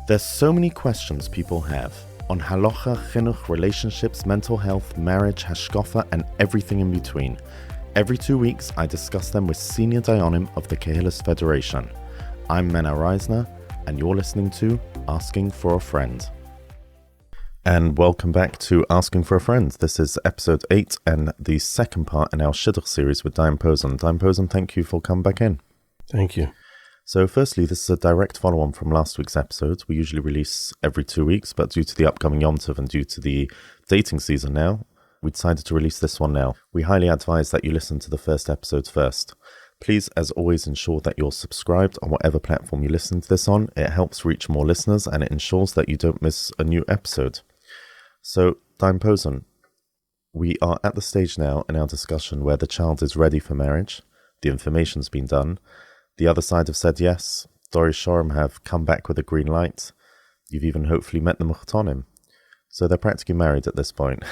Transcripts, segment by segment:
There's so many questions people have on halacha, chinuch, relationships, mental health, marriage, hashkafot, and everything in between. Every 2 weeks, I discuss them with senior dayanim of the Kehilas Federation. I'm Mena Reisner, and you're listening to Asking for a Friend. And welcome back to Asking for a Friend. This is episode 8 and the second part in our shidduch series with Dayan Posen. Dayan Posen, thank you for coming back in. Thank you. So firstly, this is a direct follow-on from last week's episode. We usually release every 2 weeks, but due to the upcoming Yom Tov and due to the dating season now, we decided to release this one now. We highly advise that you listen to the first episode first. Please, as always, ensure that you're subscribed on whatever platform you listen to this on. It helps reach more listeners and it ensures that you don't miss a new episode. So, Dayan Posen, we are at the stage now in our discussion where the child is ready for marriage. The information's been done. The other side have said yes. Dori Shorim have come back with a green light. You've even hopefully met the muhtanim. So they're practically married at this point.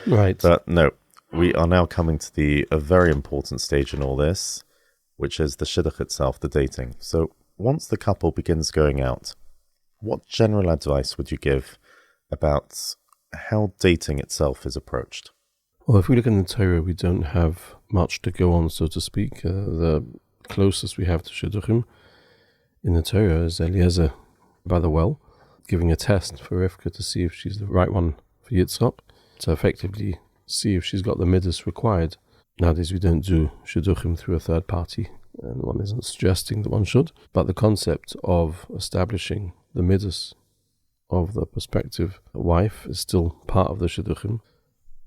Right. But no, we are now coming to a very important stage in all this, which is the shidduch itself, the dating. So once the couple begins going out, what general advice would you give about how dating itself is approached? Well, if we look in the Torah, we don't have much to go on, so to speak. The closest we have to Shidduchim in the Torah is Eliezer by the well, giving a test for Rivka to see if she's the right one for Yitzchak, to effectively see if she's got the middot required. Nowadays we don't do Shidduchim through a third party, and one isn't suggesting that one should, but the concept of establishing the middot of the prospective wife is still part of the Shidduchim.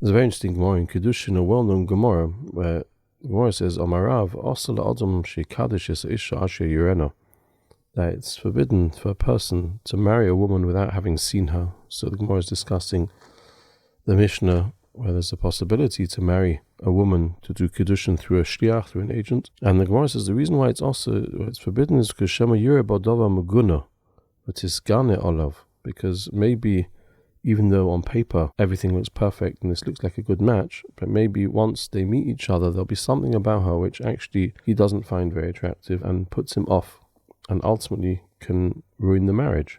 There's a very interesting Gemara in Kiddushin, a well-known Gemara, where Gemara says, Omarav, Osel Adam Shekadesh is Isha Asher Yurena, that it's forbidden for a person to marry a woman without having seen her. So the Gemara is discussing the Mishnah, where there's a possibility to marry a woman to do Kiddushin through a shliach, through an agent. And the Gemara says the reason why it's forbidden is because Shema Yure Bodova Muguna, but is Gane Olav, because maybe even though on paper everything looks perfect and this looks like a good match, but maybe once they meet each other, there'll be something about her which actually he doesn't find very attractive and puts him off and ultimately can ruin the marriage.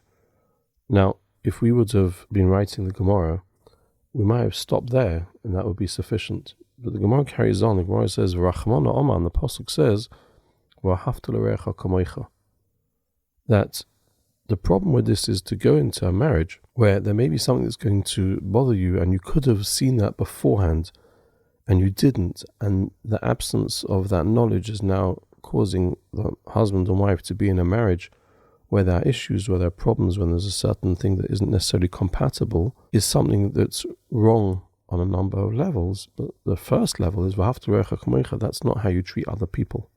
Now, if we would have been writing the Gemara, we might have stopped there and that would be sufficient. But the Gemara carries on. The Gemara says, V'rachmana Oman, the Pasuk says, V'ahavta l'recha kamoicha, that the problem with this is to go into a marriage where there may be something that's going to bother you and you could have seen that beforehand and you didn't, and the absence of that knowledge is now causing the husband and wife to be in a marriage where there are issues, where there are problems, when there's a certain thing that isn't necessarily compatible, is something that's wrong on a number of levels. But the first level is that's not how you treat other people.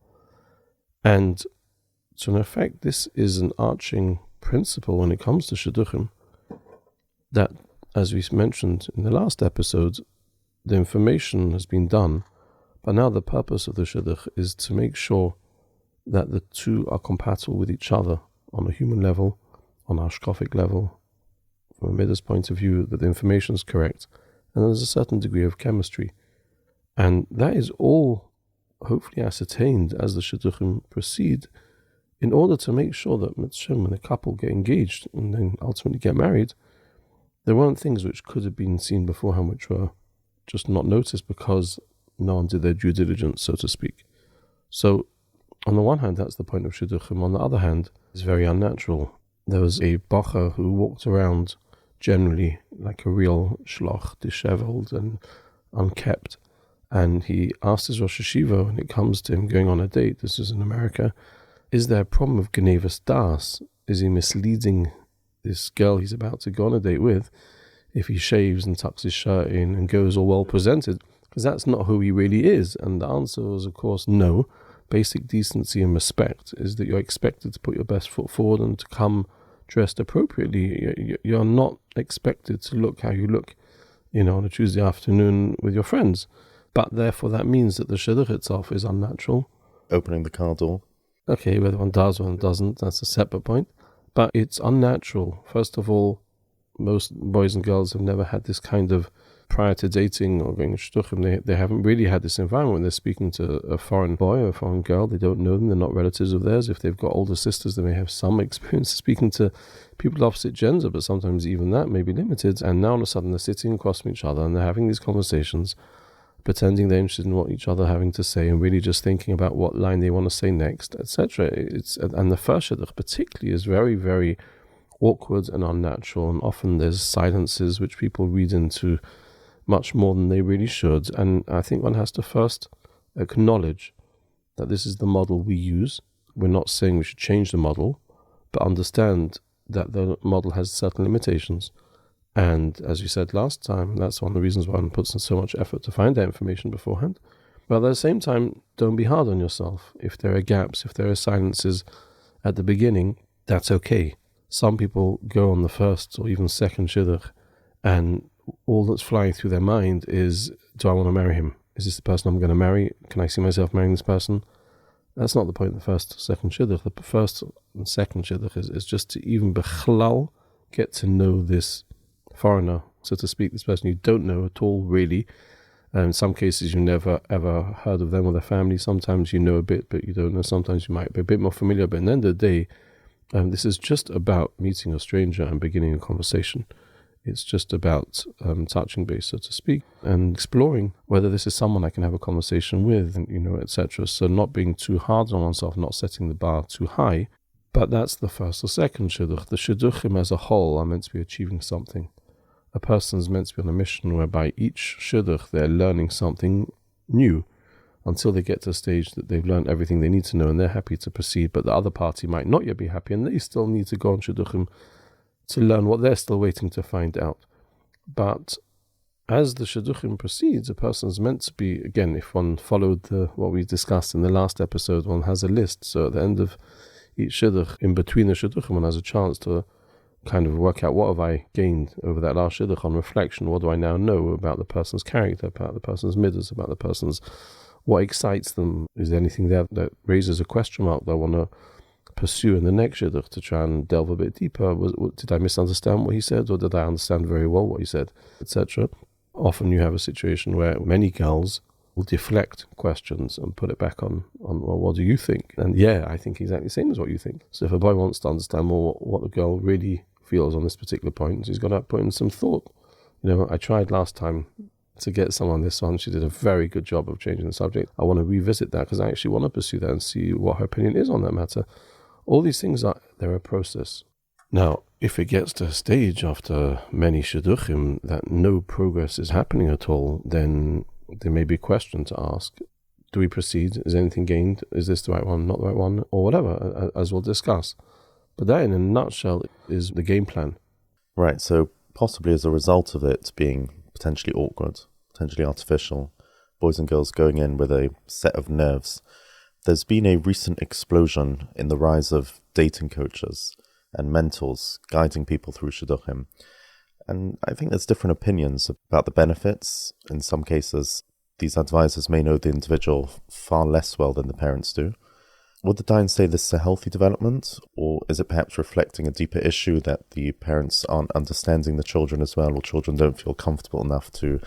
And so in effect, this is an arching principle when it comes to Shidduchim, that, as we mentioned in the last episode, the information has been done, but now the purpose of the Shidduch is to make sure that the two are compatible with each other on a human level, on a hashkafic level, from a middot point of view, that the information is correct, and there's a certain degree of chemistry. And that is all hopefully ascertained as the Shidduchim proceed, in order to make sure that when a couple get engaged and then ultimately get married, there weren't things which could have been seen beforehand which were just not noticed because no one did their due diligence, so to speak. So, on the one hand, that's the point of Shidduchim. On the other hand, it's very unnatural. There was a bacher who walked around generally like a real shloch, disheveled and unkept. And he asked his Rosh Yeshiva when it comes to him going on a date, this is in America, is there a problem of Genevas Das? Is he misleading this girl he's about to go on a date with if he shaves and tucks his shirt in and goes all well presented? Because that's not who he really is. And the answer was, of course, no. Basic decency and respect is that you're expected to put your best foot forward and to come dressed appropriately. You're not expected to look how you look, on a Tuesday afternoon with your friends. But therefore that means that the shidduch itself is unnatural. Opening the car door. Okay, whether one does or one doesn't, that's a separate point. But it's unnatural. First of all, most boys and girls have never had this kind of prior to dating or going to Shidduchim, they haven't really had this environment when they're speaking to a foreign boy or a foreign girl. They don't know them. They're not relatives of theirs. If they've got older sisters, they may have some experience speaking to people of opposite gender, but sometimes even that may be limited. And now all of a sudden they're sitting across from each other and they're having these conversations, pretending they're interested in what each other are having to say and really just thinking about what line they want to say next, etc. And the first shidduch particularly is very, very awkward and unnatural, and often there's silences which people read into much more than they really should. And I think one has to first acknowledge that this is the model we use. We're not saying we should change the model, but understand that the model has certain limitations. And as you said last time, that's one of the reasons why one puts in so much effort to find that information beforehand. But at the same time, don't be hard on yourself. If there are gaps, if there are silences at the beginning, that's okay. Some people go on the first or even second shidduch, and all that's flying through their mind is, do I want to marry him? Is this the person I'm going to marry? Can I see myself marrying this person? That's not the point of the first, second shidduch. The first and second shidduch is just to even bechlal, get to know this foreigner, so to speak, this person you don't know at all, really. In some cases, you never, ever heard of them or their family. Sometimes you know a bit, but you don't know. Sometimes you might be a bit more familiar. But at the end of the day, this is just about meeting a stranger and beginning a conversation. It's just about touching base, so to speak, and exploring whether this is someone I can have a conversation with, and, etc. So not being too hard on oneself, not setting the bar too high. But that's the first or second shidduch. The shidduchim as a whole are meant to be achieving something. A person's meant to be on a mission whereby each shidduch they're learning something new until they get to a stage that they've learned everything they need to know and they're happy to proceed, but the other party might not yet be happy and they still need to go on shidduchim to learn what they're still waiting to find out. But as the shidduchim proceeds, a person's meant to be, again, if one followed what we discussed in the last episode, one has a list. So at the end of each shidduch, in between the shidduchim, one has a chance to kind of work out, what have I gained over that last shidduch on reflection? What do I now know about the person's character, about the person's middot, about the person's, what excites them? Is there anything there that raises a question mark that I want to pursue in the next shidduch to try and delve a bit deeper? Did I misunderstand what he said, or did I understand very well what he said, etc.? Often you have a situation where many girls will deflect questions and put it back on, well, what do you think? And yeah, I think exactly the same as what you think. So if a boy wants to understand more what the girl really feels on this particular point, he's got to put in some thought. I tried last time to get someone this on. She did a very good job of changing the subject. I want to revisit that because I actually want to pursue that and see what her opinion is on that matter. All these things they're a process. Now, if it gets to a stage after many shidduchim that no progress is happening at all, then there may be a question to ask. Do we proceed? Is anything gained? Is this the right one, not the right one, or whatever, as we'll discuss. But that, in a nutshell, is the game plan. Right, so possibly as a result of it being potentially awkward, potentially artificial, boys and girls going in with a set of nerves, there's been a recent explosion in the rise of dating coaches and mentors guiding people through shidduchim. And I think there's different opinions about the benefits. In some cases, these advisors may know the individual far less well than the parents do. Would the Dayan say this is a healthy development, or is it perhaps reflecting a deeper issue that the parents aren't understanding the children as well, or children don't feel comfortable enough to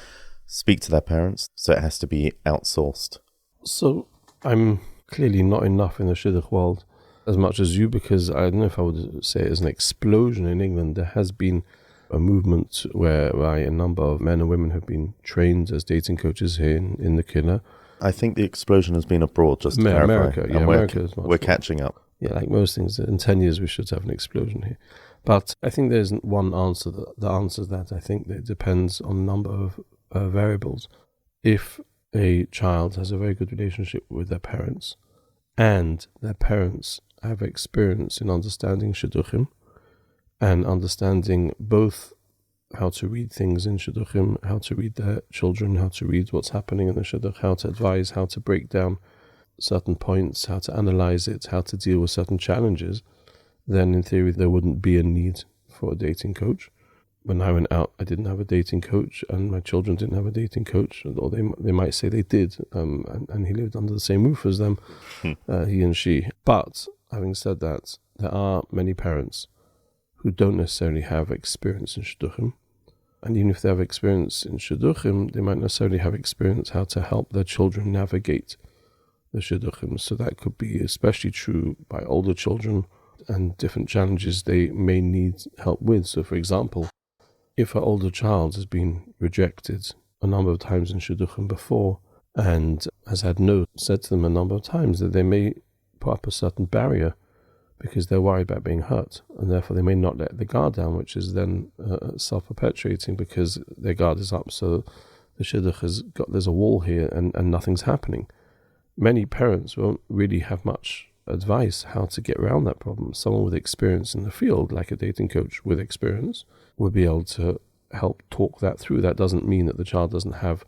speak to their parents, so it has to be outsourced? So I'm clearly not enough in the shidduch world as much as you, because I don't know if I would say it as an explosion in England. There has been a movement whereby a number of men and women have been trained as dating coaches here in the kollel. I think the explosion has been abroad, just to clarify. America, yeah, America is much we're catching up. Yeah, like most things, in 10 years we should have an explosion here. But I think there isn't one answer. The answer is that I think that it depends on a number of variables. If a child has a very good relationship with their parents, and their parents have experience in understanding shidduchim, and understanding both how to read things in shidduchim, how to read their children, how to read what's happening in the shidduch, how to advise, how to break down certain points, how to analyze it, how to deal with certain challenges, then in theory there wouldn't be a need for a dating coach. When I went out, I didn't have a dating coach, and my children didn't have a dating coach, or they might say they did, and he lived under the same roof as them, he and she. But having said that, there are many parents who don't necessarily have experience in shidduchim, And even if they have experience in Shidduchim, they might necessarily have experience how to help their children navigate the Shidduchim. So that could be especially true by older children and different challenges they may need help with. So for example, if an older child has been rejected a number of times in Shidduchim before and has had no said to them a number of times, that they may put up a certain barrier because they're worried about being hurt, and therefore they may not let the guard down, which is then self-perpetuating because their guard is up. So the shidduch there's a wall here and nothing's happening. Many parents won't really have much advice how to get around that problem. Someone with experience in the field, like a dating coach with experience, would be able to help talk that through. That doesn't mean that the child doesn't have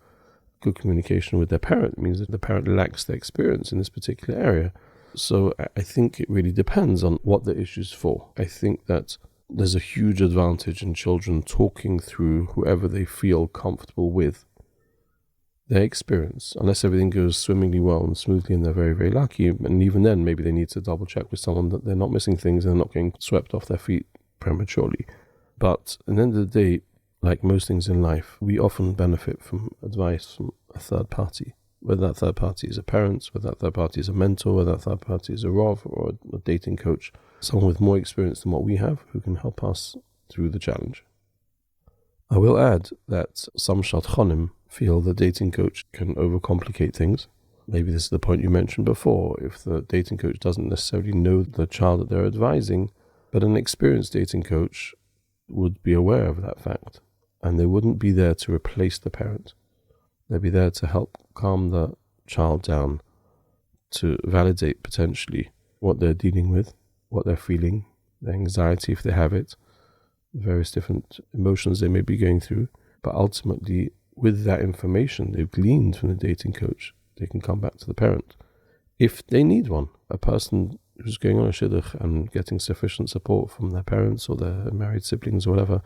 good communication with their parent. It means that the parent lacks the experience in this particular area. So I think it really depends on what the issue's for. I think that there's a huge advantage in children talking through whoever they feel comfortable with their experience, unless everything goes swimmingly well and smoothly and they're very, very lucky. And even then, maybe they need to double check with someone that they're not missing things and they're not getting swept off their feet prematurely. But at the end of the day, like most things in life, we often benefit from advice from a third party. Whether that third party is a parent, whether that third party is a mentor, whether that third party is a Rav or a dating coach, someone with more experience than what we have who can help us through the challenge. I will add that some shadchanim feel the dating coach can overcomplicate things. Maybe this is the point you mentioned before. If the dating coach doesn't necessarily know the child that they're advising, but an experienced dating coach would be aware of that fact, and they wouldn't be there to replace the parent. They'd be there to help calm the child down, to validate potentially what they're dealing with, what they're feeling, their anxiety if they have it, various different emotions they may be going through. But ultimately, with that information they've gleaned from the dating coach, they can come back to the parent. If they need one, a person who's going on a shidduch and getting sufficient support from their parents or their married siblings or whatever,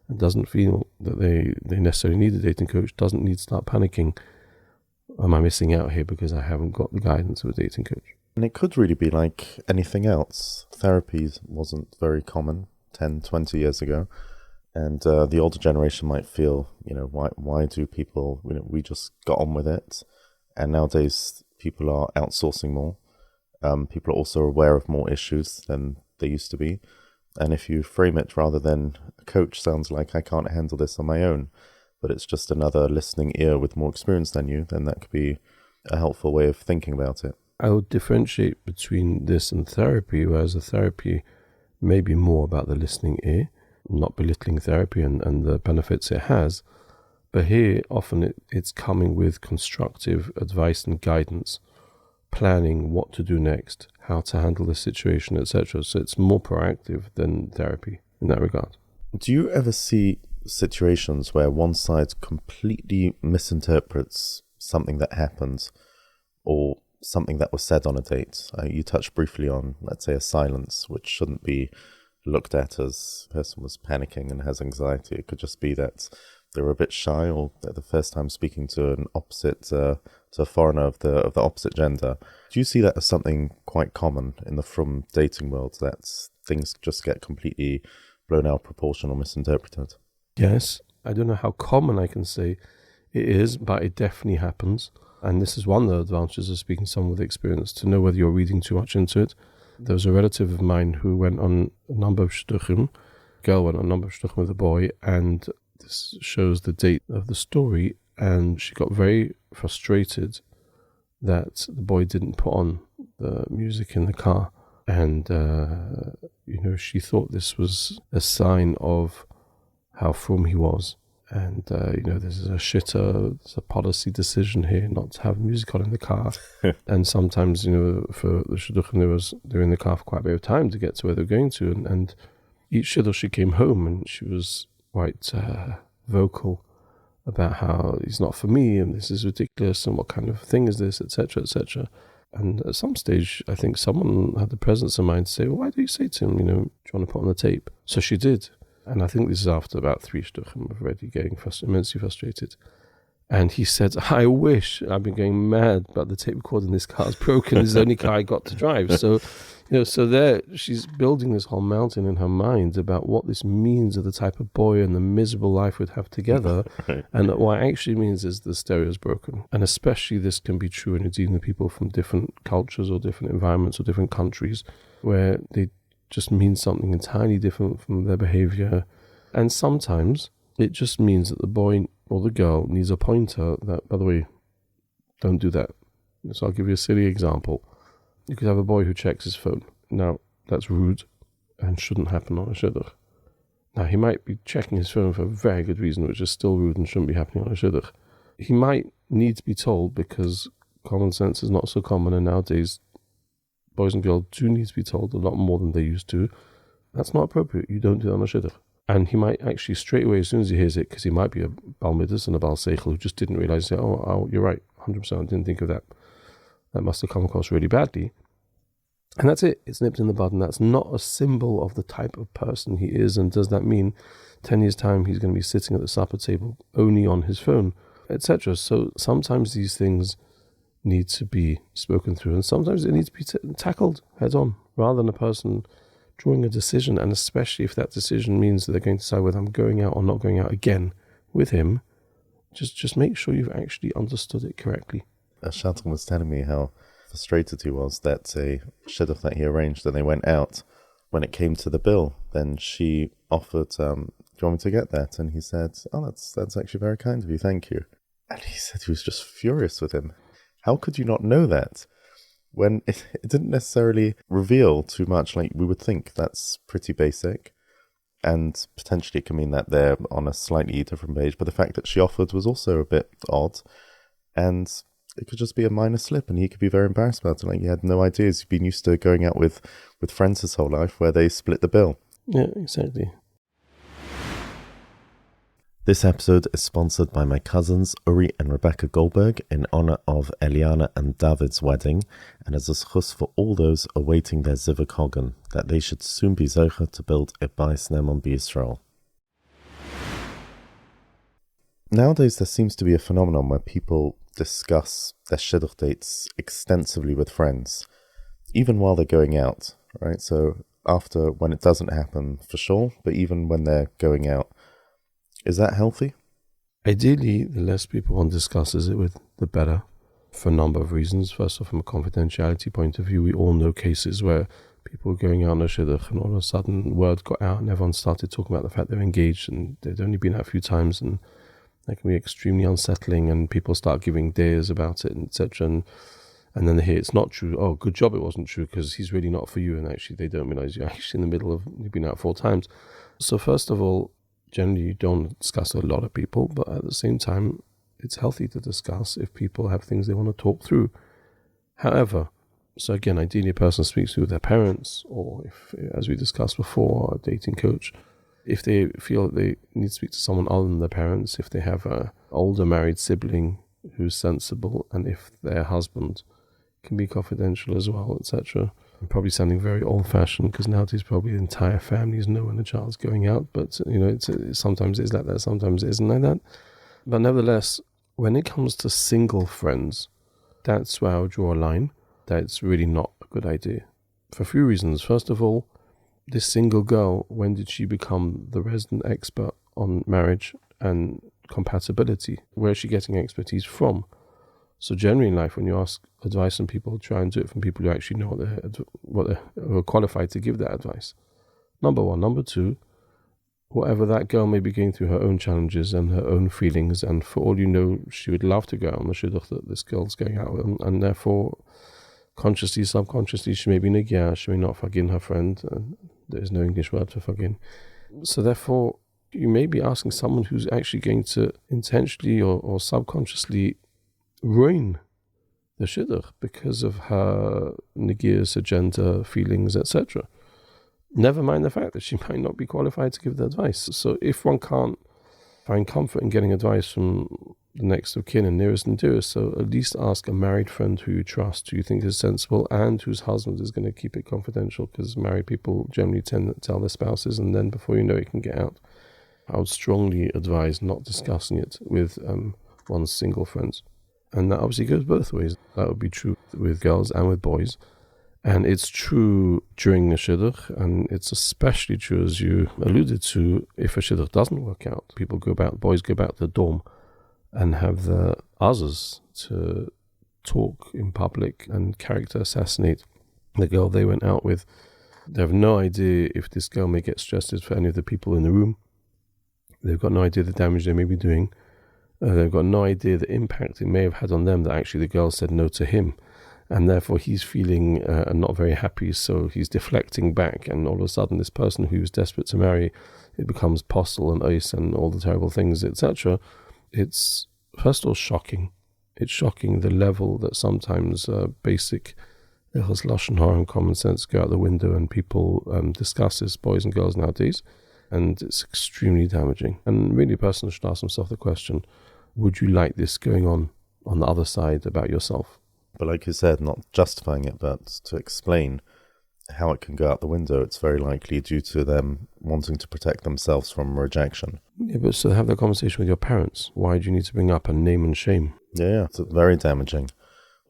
and doesn't feel that they necessarily need a dating coach, doesn't need to start panicking. Am I missing out here because I haven't got the guidance of a dating coach? And it could really be like anything else. Therapy wasn't very common 10, 20 years ago. And the older generation might feel, why do people, we just got on with it. And nowadays people are outsourcing more. People are also aware of more issues than they used to be. And if you frame it rather than a coach sounds like I can't handle this on my own, but it's just another listening ear with more experience than you, then that could be a helpful way of thinking about it. I would differentiate between this and therapy, whereas a therapy may be more about the listening ear, not belittling therapy and the benefits it has. But here, often it's coming with constructive advice and guidance, planning what to do next, how to handle the situation, etc. So it's more proactive than therapy in that regard. Do you ever see situations where one side completely misinterprets something that happens or something that was said on a date? You touched briefly on, let's say, a silence, which shouldn't be looked at as the person was panicking and has anxiety. It could just be that they were a bit shy, or they're the first time speaking to an opposite, to a foreigner of the opposite gender. Do you see that as something quite common in the frum dating world, that things just get completely blown out of proportion or misinterpreted? Yes, I don't know how common I can say it is, but it definitely happens. And this is one of the advantages of speaking to someone with experience, to know whether you're reading too much into it. There was a relative of mine who went on a number of shidduchim. Girl went on a number of shidduchim with a boy, and this shows the date of the story, and she got very frustrated that the boy didn't put on the music in the car. And, she thought this was a sign of how frum he was. And, this is there's a policy decision here not to have music on in the car. And sometimes, for the shidduchim, they were in the car for quite a bit of time to get to where they're going to. And each shidduch, she came home and she was quite vocal about how he's not for me and this is ridiculous and what kind of thing is this, etc., etc. And at some stage, I think someone had the presence of mind to say, well, why do you say to him, do you want to put on the tape? So she did. And I think this is after about 3 shidduchim of already getting immensely frustrated. And he said, I wish I've been going mad, but the tape recorder in this car is broken. It's the only car I got to drive. So, so there she's building this whole mountain in her mind about what this means of the type of boy and the miserable life we'd have together. Right. And what it actually means is the stereo is broken. And especially this can be true when you're dealing with people from different cultures or different environments or different countries where they just mean something entirely different from their behavior. And sometimes it just means that the boy or the girl needs a pointer that, by the way, don't do that. So I'll give you a silly example. You could have a boy who checks his phone. Now, that's rude and shouldn't happen on a shidduch. Now, he might be checking his phone for a very good reason, which is still rude and shouldn't be happening on a shidduch. He might need to be told because common sense is not so common, and nowadays boys and girls do need to be told a lot more than they used to. That's not appropriate. You don't do that on a shidduch. And he might actually straight away, as soon as he hears it, because he might be a Bal Midas and a Bal Seichel who just didn't realize, oh, you're right, 100%, I didn't think of that. That must have come across really badly. And that's it. It's nipped in the bud, and that's not a symbol of the type of person he is. And does that mean 10 years' time he's going to be sitting at the supper table only on his phone, etc.? So sometimes these things need to be spoken through, and sometimes it needs to be tackled head on, rather than a person drawing a decision, and especially if that decision means that they're going to decide whether I'm going out or not going out again with him, just make sure you've actually understood it correctly. Shatan was telling me how frustrated he was that a shidduch that he arranged and they went out. When it came to the bill, then she offered, do you want me to get that? And he said, oh, that's actually very kind of you, thank you. And he said he was just furious with him. How could you not know that? When it didn't necessarily reveal too much, like we would think that's pretty basic, and potentially it can mean that they're on a slightly different page, but the fact that she offered was also a bit odd, and it could just be a minor slip, and he could be very embarrassed about it, like he had no ideas. He'd been used to going out with friends his whole life where they split the bill. Yeah, exactly. This episode is sponsored by my cousins Uri and Rebecca Goldberg in honor of Eliana and David's wedding, and as a schus for all those awaiting their zivug hogan, that they should soon be zocher to build a bais ne'eman b'Yisrael. Nowadays there seems to be a phenomenon where people discuss their shidduch dates extensively with friends, even while they're going out, right? So after, when it doesn't happen, for sure, but even when they're going out. Is that healthy? Ideally, the less people one discusses it with, the better, for a number of reasons. First off, from a confidentiality point of view, we all know cases where people were going out on a shidduch and all of a sudden word got out and everyone started talking about the fact they're engaged and they'd only been out a few times, and that can be extremely unsettling, and people start giving days about it, etc. And then they hear it's not true. Oh, good job it wasn't true, because he's really not for you, and actually they don't realize you're actually in the middle of, you've been out 4 times. So first of all, generally you don't discuss with a lot of people, but at the same time, it's healthy to discuss if people have things they want to talk through. However, so again, ideally a person speaks to their parents, or if, as we discussed before, a dating coach, if they feel that they need to speak to someone other than their parents, if they have an older married sibling who's sensible, and if their husband can be confidential as well, etc. Probably sounding very old-fashioned, because nowadays probably the entire families know when the child's going out, but sometimes it's like that, sometimes it isn't like that. But nevertheless, when it comes to single friends, that's where I would draw a line. That's really not a good idea for a few reasons. First of all, this single girl, when did she become the resident expert on marriage and compatibility? Where is she getting expertise from? So generally in life, when you ask advice from people, try and do it from people who actually know who are qualified to give that advice. Number one. Number two, whatever that girl may be going through, her own challenges and her own feelings, and for all you know, she would love to go out on the shidduch that this girl's going out with, and therefore, consciously, subconsciously, she may be negia, she may not forgive her friend, and there is no English word for forgive. So therefore, you may be asking someone who's actually going to intentionally or subconsciously ruin the shidduch because of her negias, agenda, feelings, etc. Never mind the fact that she might not be qualified to give the advice. So if one can't find comfort in getting advice from the next of kin and nearest and dearest, so at least ask a married friend who you trust, who you think is sensible, and whose husband is going to keep it confidential, because married people generally tend to tell their spouses, and then before you know it can get out. I would strongly advise not discussing it with one's single friends. And that obviously goes both ways. That would be true with girls and with boys. And it's true during a shidduch, and it's especially true, as you alluded to, if a shidduch doesn't work out. Boys go back to the dorm and have the others to talk in public and character assassinate the girl they went out with. They have no idea if this girl may get stressed for any of the people in the room. They've got no idea the damage they may be doing. They've got no idea the impact it may have had on them that actually the girl said no to him. And therefore he's feeling not very happy, so he's deflecting back, and all of a sudden this person who was desperate to marry, it becomes postel and ice and all the terrible things, etc. It's, first of all, shocking. It's shocking the level that sometimes basic lashon hara and common sense go out the window, and people discuss this, boys and girls nowadays, and it's extremely damaging. And really a person should ask himself the question, would you like this going on the other side about yourself? But like you said, not justifying it, but to explain how it can go out the window, it's very likely due to them wanting to protect themselves from rejection. Yeah, but so have that conversation with your parents. Why do you need to bring up a name and shame? Yeah, it's very damaging.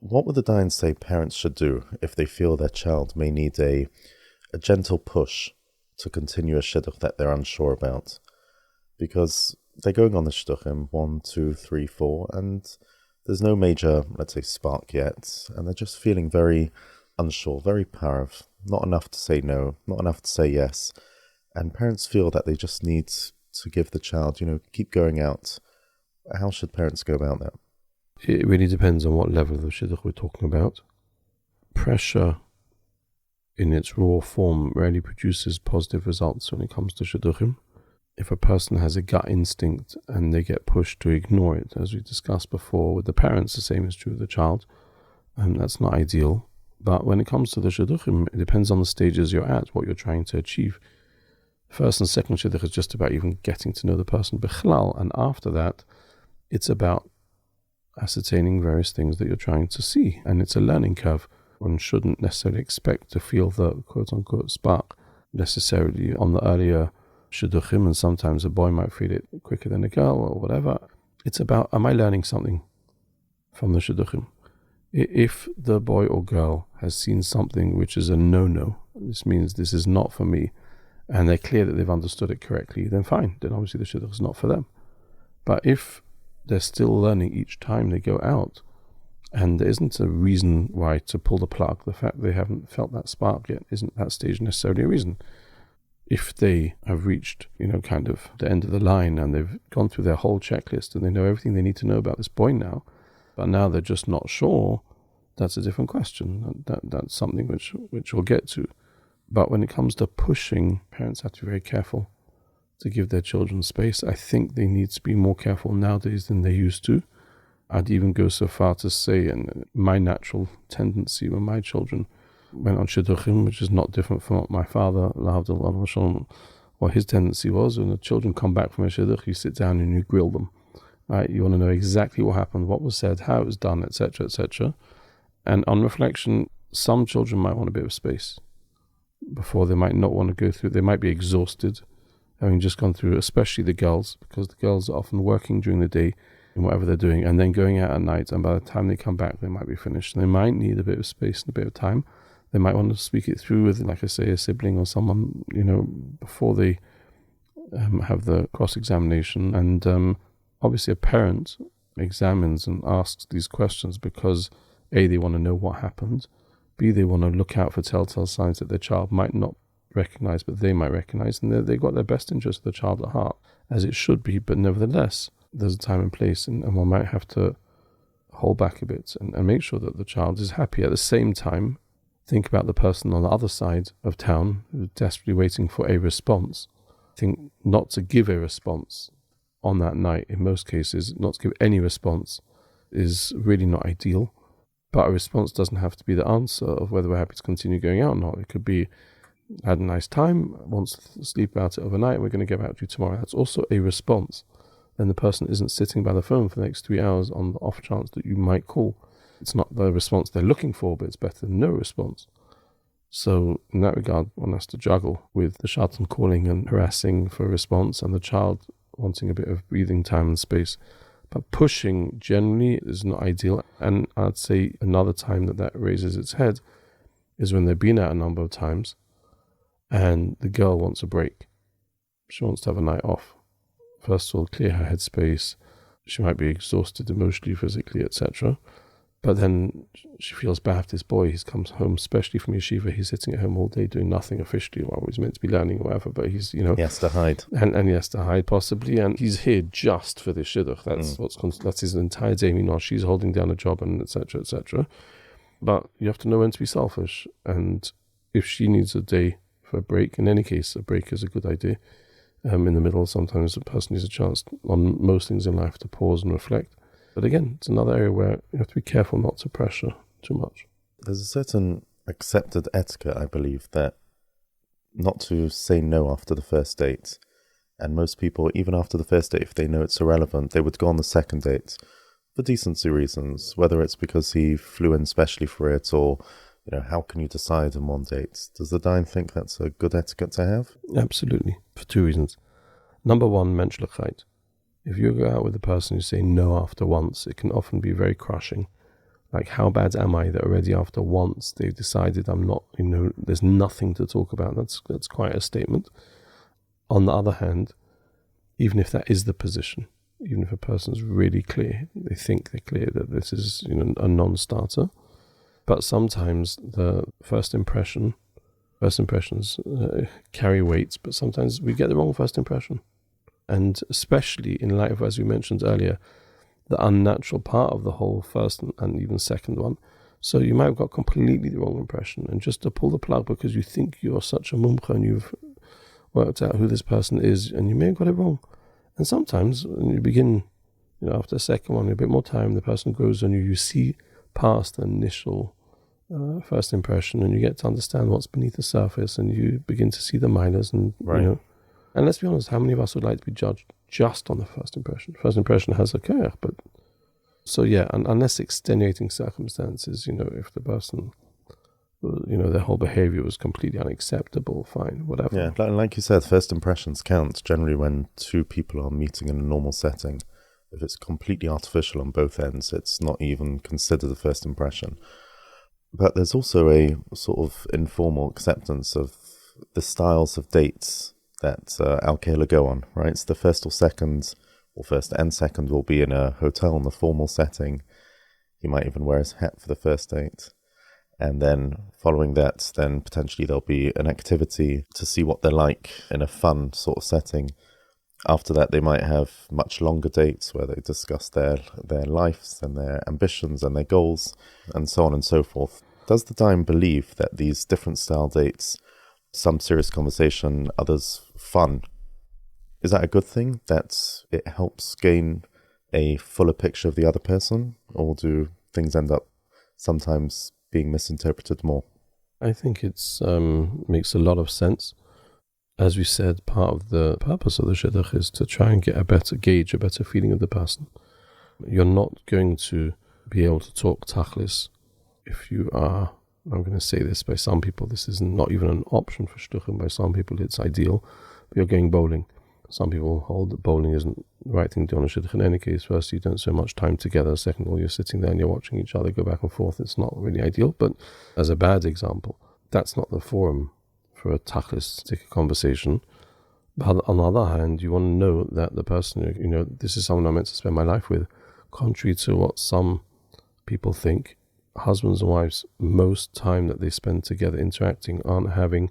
What would the Dayan say parents should do if they feel their child may need a gentle push to continue a shidduch that they're unsure about? Because they're going on the shidduchim 1, 2, 3, 4, and there's no major, let's say, spark yet, and they're just feeling very unsure, very parav, not enough to say no, not enough to say yes, and parents feel that they just need to give the child, keep going out. How should parents go about that? It really depends on what level of the shidduch we're talking about. Pressure in its raw form rarely produces positive results when it comes to shidduchim. If a person has a gut instinct and they get pushed to ignore it, as we discussed before with the parents, the same is true with the child, that's not ideal. But when it comes to the shidduchim, it depends on the stages you're at, what you're trying to achieve. First and second shidduch is just about even getting to know the person bichlal, and after that, it's about ascertaining various things that you're trying to see, and it's a learning curve. One shouldn't necessarily expect to feel the quote-unquote spark necessarily on the earlier shidduchim, and sometimes a boy might feel it quicker than a girl or whatever. It's about, am I learning something from the shidduchim? If the boy or girl has seen something which is a no-no, this means this is not for me, and they're clear that they've understood it correctly, then fine, then obviously the shidduch is not for them. But if they're still learning each time they go out, and there isn't a reason why to pull the plug, the fact they haven't felt that spark yet isn't that stage necessarily a reason. If they have reached, kind of the end of the line, and they've gone through their whole checklist and they know everything they need to know about this boy now, but now they're just not sure, that's a different question. That's something which we'll get to. But when it comes to pushing, parents have to be very careful to give their children space. I think they need to be more careful nowadays than they used to. I'd even go so far to say, and my natural tendency when my children went on shidduchim, which is not different from what my father, what his tendency was. When the children come back from a shidduch, you sit down and you grill them. Right? You want to know exactly what happened, what was said, how it was done, etc., etc. And on reflection, some children might want a bit of space before they might not want to go through. They might be exhausted, having just gone through, especially the girls, because the girls are often working during the day in whatever they're doing, and then going out at night, and by the time they come back, they might be finished. They might need a bit of space and a bit of time. They might want to speak it through with, like I say, a sibling or someone, before they have the cross-examination. And obviously a parent examines and asks these questions because A, they want to know what happened, B, they want to look out for telltale signs that their child might not recognize, but they might recognize, and they've got their best interest of the child at heart, as it should be. But nevertheless, there's a time and place, and one might have to hold back a bit and make sure that the child is happy. At the same time, think about the person on the other side of town who's desperately waiting for a response. Think not to give a response on that night, in most cases, not to give any response is really not ideal. But a response doesn't have to be the answer of whether we're happy to continue going out or not. It could be, had a nice time, wants to sleep about it overnight, we're going to get back to you tomorrow. That's also a response. Then the person isn't sitting by the phone for the next 3 hours on the off chance that you might call. It's not the response they're looking for, but it's better than no response. So in that regard, one has to juggle with the shatan calling and harassing for a response, and the child wanting a bit of breathing time and space. But pushing generally is not ideal. And I'd say another time that raises its head is when they've been out a number of times and the girl wants a break. She wants to have a night off. First of all, clear her headspace. She might be exhausted emotionally, physically, etc. But then she feels bad for this boy. He comes home, especially from yeshiva. He's sitting at home all day doing nothing officially while he's meant to be learning or whatever. But he's, He has to hide. And he has to hide possibly. And he's here just for this shidduch. That's his entire day. Meanwhile, she's holding down a job and etc. etc. But you have to know when to be selfish. And if she needs a day for a break, in any case, a break is a good idea. In the middle, sometimes a person needs a chance on most things in life to pause and reflect. But again, it's another area where you have to be careful not to pressure too much. There's a certain accepted etiquette, I believe, that not to say no after the first date. And most people, even after the first date, if they know it's irrelevant, they would go on the second date for decency reasons, whether it's because he flew in specially for it or, how can you decide in one date? Does the Dayan think that's a good etiquette to have? Absolutely, for two reasons. Number one, menschlichkeit. If you go out with a person who say no after once, it can often be very crushing. Like, how bad am I that already after once they've decided I'm not, there's nothing to talk about. That's quite a statement. On the other hand, even if that is the position, even if a person's really clear, they think they're clear that this is a non-starter, but sometimes the first impressions carry weight, but sometimes we get the wrong first impression. And especially in light of, as we mentioned earlier, the unnatural part of the whole first and even second one. So you might have got completely the wrong impression. And just to pull the plug because you think you're such a mumcha and you've worked out who this person is, and you may have got it wrong. And sometimes when you begin, after a second one, a bit more time, the person grows on you, you see past the initial first impression and you get to understand what's beneath the surface and you begin to see the minors and, right. And let's be honest, how many of us would like to be judged just on the first impression? First impression has a care, but so yeah, and unless extenuating circumstances, if the person, their whole behavior was completely unacceptable, fine, whatever. Yeah, like you said, first impressions count generally when two people are meeting in a normal setting. If it's completely artificial on both ends, it's not even considered a first impression. But there's also a sort of informal acceptance of the styles of dates that al-kollel go on, right? So the first or second, or first and second will be in a hotel in the formal setting. He might even wear his hat for the first date. And then following that, then potentially there'll be an activity to see what they're like in a fun sort of setting. After that, they might have much longer dates where they discuss their lives and their ambitions and their goals and so on and so forth. Does the Dayan believe that these different style dates, some serious conversation, others fun, is that a good thing, that it helps gain a fuller picture of the other person, or do things end up sometimes being misinterpreted more? I think it's makes a lot of sense. As we said, part of the purpose of the shidduch is to try and get a better gauge, a better feeling of the person. You're not going to be able to talk tachlis if you are, I'm going to say this, by some people this is not even an option for shidduchim, by some people it's ideal, but you're going bowling. Some people hold that bowling isn't the right thing to do on a shidduch. In any case, first, you don't spend much time together. Second of all, you're sitting there and you're watching each other go back and forth. It's not really ideal, but as a bad example, that's not the forum for a tachlis conversation. But on the other hand, you want to know that the person, this is someone I'm meant to spend my life with. Contrary to what some people think, husbands and wives, most time that they spend together interacting aren't having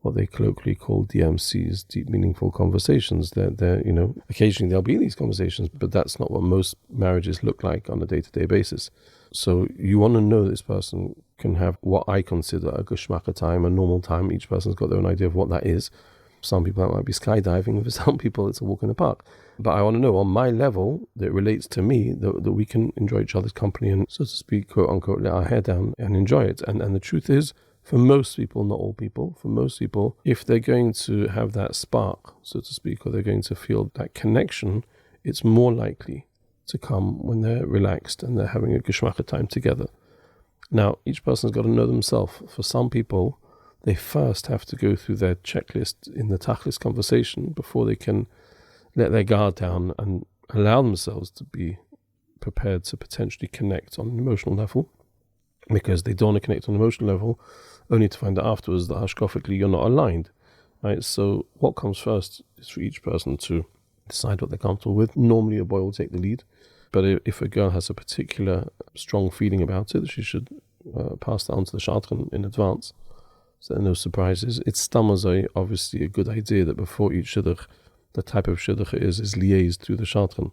what they colloquially call DMCs, deep meaningful conversations. They're occasionally there'll be these conversations, but that's not what most marriages look like on a day-to-day basis. So you want to know this person can have what I consider a geschmacka time, a normal time. Each person's got their own idea of what that is. Some people, that might be skydiving. For some people, it's a walk in the park. But I want to know on my level that relates to me that we can enjoy each other's company and, so to speak, quote unquote, let our hair down and enjoy it. And the truth is, for most people, not all people, for most people, if they're going to have that spark, so to speak, or they're going to feel that connection, it's more likely to come when they're relaxed and they're having a geschmacka time together. Now, each person's got to know themselves. For some people, they first have to go through their checklist in the tachlis conversation before they can let their guard down and allow themselves to be prepared to potentially connect on an emotional level, because they don't want to connect on an emotional level only to find out afterwards that hashkafically you're not aligned, right? So what comes first is for each person to decide what they're comfortable with. Normally a boy will take the lead, but if a girl has a particular strong feeling about it, she should pass that on to the shadchan in advance, so there are no surprises. It's obviously a good idea that before each shidduch, the type of shidduch it is liaised through the shadchan.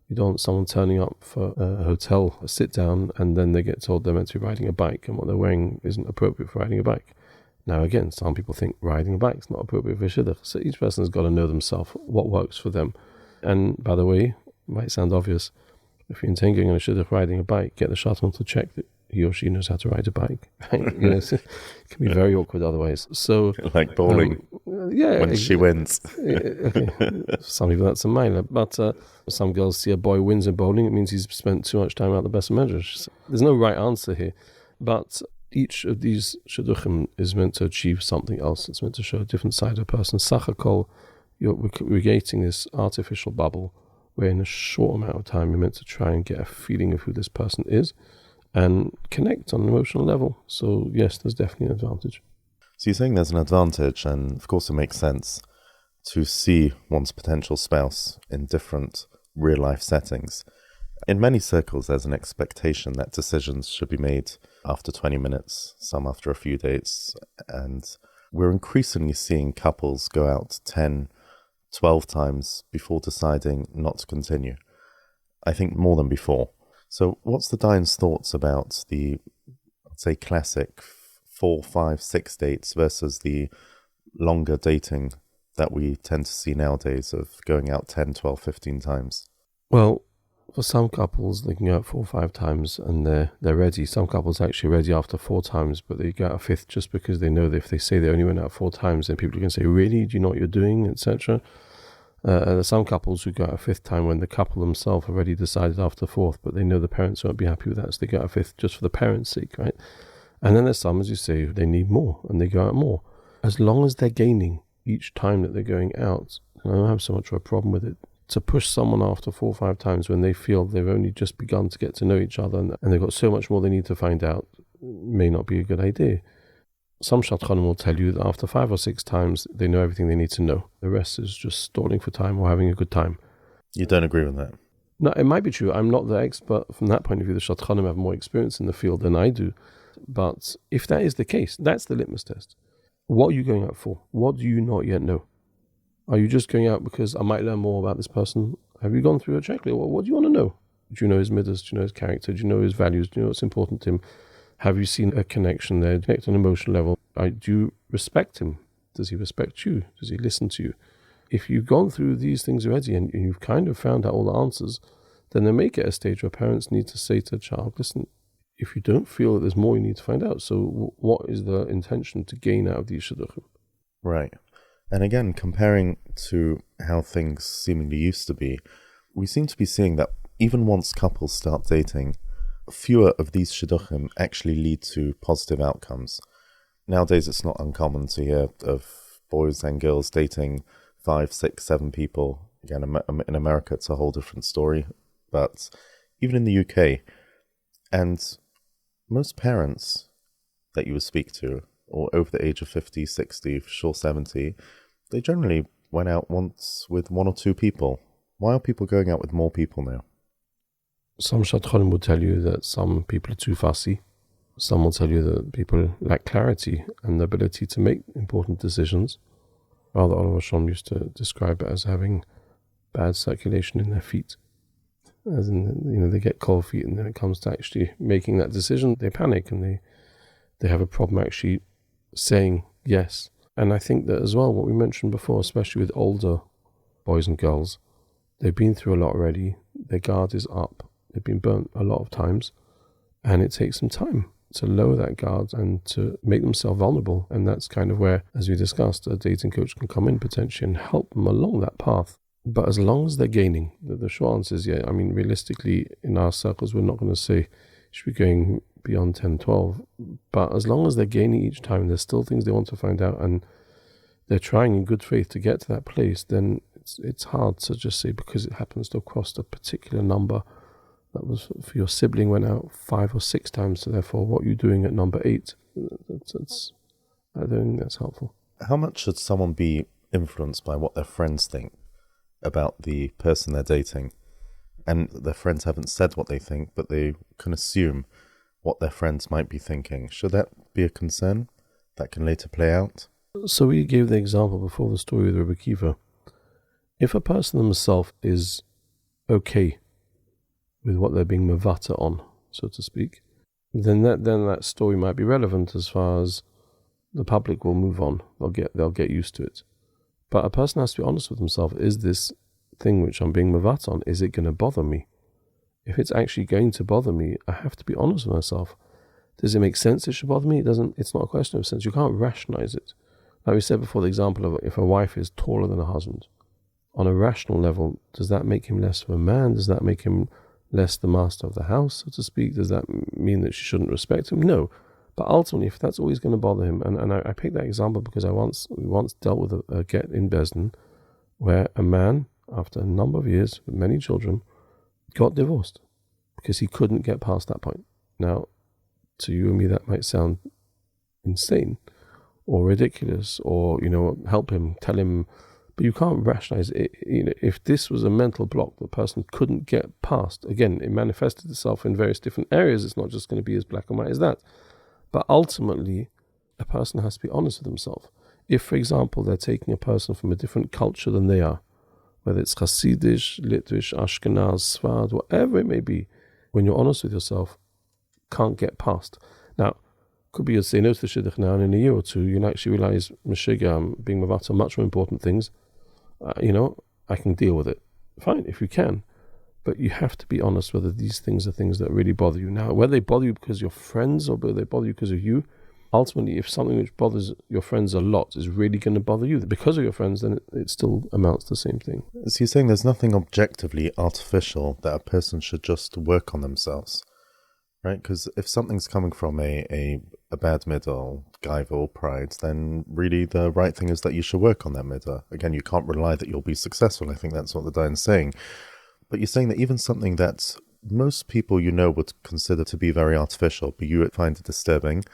You don't want someone turning up for a hotel, a sit-down, and then they get told they're meant to be riding a bike, and what they're wearing isn't appropriate for riding a bike. Now again, some people think riding a bike is not appropriate for shidduch, so each person has got to know themselves what works for them. And by the way, it might sound obvious, if you intend going on a shidduch riding a bike, get the shadchan to check that he or she knows how to ride a bike. Right? It can be very awkward otherwise. So, like bowling, when she wins. Okay. Some people that's a minor, but some girls see a boy wins in bowling, it means he's spent too much time out the best of measures. There's no right answer here, but each of these shidduchim is meant to achieve something else. It's meant to show a different side of a person. Sachakol, you're creating this artificial bubble where in a short amount of time you're meant to try and get a feeling of who this person is and connect on an emotional level. So yes, there's definitely an advantage. So you're saying there's an advantage, and of course it makes sense to see one's potential spouse in different real-life settings. In many circles, there's an expectation that decisions should be made after 20 minutes, some after a few dates, and we're increasingly seeing couples go out 10, 12 times before deciding not to continue. I think more than before. So what's the Dayan's thoughts about the, I'd say, classic 4, 5, 6 dates versus the longer dating that we tend to see nowadays of going out 10, 12, 15 times? Well, for some couples, they can go out 4 or 5 times and they're ready. Some couples are actually ready after 4 times, but they go out a 5th just because they know that if they say they only went out 4 times, then people are going to say, really? Do you know what you're doing, etc.? There are some couples who go out a 5th time when the couple themselves already decided after 4th, but they know the parents won't be happy with that, so they go out a 5th just for the parents' sake, right? And then there's some, as you say, they need more, and they go out more. As long as they're gaining each time that they're going out, and I don't have so much of a problem with it, to push someone after 4 or 5 times when they feel they've only just begun to get to know each other and they've got so much more they need to find out, may not be a good idea. Some shadchanim will tell you that after 5 or 6 times, they know everything they need to know. The rest is just stalling for time or having a good time. You don't agree with that? No, it might be true. I'm not the expert from that point of view. The shadchanim have more experience in the field than I do. But if that is the case, that's the litmus test. What are you going out for? What do you not yet know? Are you just going out because I might learn more about this person? Have you gone through a checklist? Well, what do you want to know? Do you know his middot? Do you know his character? Do you know his values? Do you know what's important to him? Have you seen a connection there? Connect on an emotional level. Do you respect him? Does he respect you? Does he listen to you? If you've gone through these things already and you've kind of found out all the answers, then there may get a stage where parents need to say to a child, listen, if you don't feel that there's more, you need to find out. So what is the intention to gain out of these shidduchim? Right. And again, comparing to how things seemingly used to be, we seem to be seeing that even once couples start dating, fewer of these shidduchim actually lead to positive outcomes. Nowadays, it's not uncommon to hear of boys and girls dating 5, 6, 7 people. Again, in America, it's a whole different story. But even in the UK, and most parents that you would speak to, or over the age of 50, 60, for sure 70, they generally went out once with 1 or 2 people. Why are people going out with more people now? Some shadchanim will tell you that some people are too fussy. Some will tell you that people lack clarity and the ability to make important decisions. Rather, Oliver Shom used to describe it as having bad circulation in their feet. As in, they get cold feet, and then it comes to actually making that decision, they panic and they have a problem actually saying yes. And I think that as well, what we mentioned before, especially with older boys and girls, they've been through a lot already. Their guard is up. They've been burnt a lot of times, and it takes some time to lower that guard and to make themselves vulnerable. And that's kind of where, as we discussed, a dating coach can come in potentially and help them along that path. But as long as they're gaining, the short answer is, realistically, in our circles, we're not going to say you should be going beyond 10, 12. But as long as they're gaining each time, there's still things they want to find out, and they're trying in good faith to get to that place, then it's hard to just say because it happens to have crossed a particular number that was for your sibling went out 5 or 6 times, so therefore what you're doing at number 8, I don't think that's helpful. How much should someone be influenced by what their friends think about the person they're dating? And their friends haven't said what they think, but they can assume what their friends might be thinking. Should that be a concern that can later play out? So we gave the example before, the story with Rabbi Akiva. If a person themselves is okay with what they're being mavata on, so to speak, then that story might be relevant as far as the public will move on. They'll get used to it. But a person has to be honest with himself. Is this thing which I'm being mavata on, is it going to bother me? If it's actually going to bother me, I have to be honest with myself. Does it make sense it should bother me? It doesn't. It's not a question of sense. You can't rationalize it. Like we said before, the example of if a wife is taller than a husband, on a rational level, does that make him less of a man? Does that make him less the master of the house, so to speak? Does that mean that she shouldn't respect him? No. But ultimately, if that's always going to bother him, and I picked that example because we once dealt with a get in Besden where a man, after a number of years with many children, got divorced because he couldn't get past that point. Now, to you and me, that might sound insane or ridiculous, or help him, tell him, but you can't rationalize it. If this was a mental block the person couldn't get past, again, it manifested itself in various different areas. It's not just going to be as black and white as that. But ultimately, a person has to be honest with himself. If, for example, they're taking a person from a different culture than they are, whether it's Hasidish, Litvish, Ashkenaz, Sfard, whatever it may be, when you're honest with yourself, can't get past. Now, could be you'd say no to the shidduch now, and in a year or two, you'll actually realize, Meshiga, being mavata, much more important things. I can deal with it. Fine, if you can. But you have to be honest whether these things are things that really bother you. Now, whether they bother you because you're friends or whether they bother you because of you, ultimately, if something which bothers your friends a lot is really going to bother you because of your friends, then it still amounts to the same thing. So you're saying there's nothing objectively artificial that a person should just work on themselves, right? Because if something's coming from a bad middot, gaiva or pride, then really the right thing is that you should work on that middot. Again, you can't rely that you'll be successful. I think that's what the Dayan's saying. But you're saying that even something that most people would consider to be very artificial, but you find it disturbing,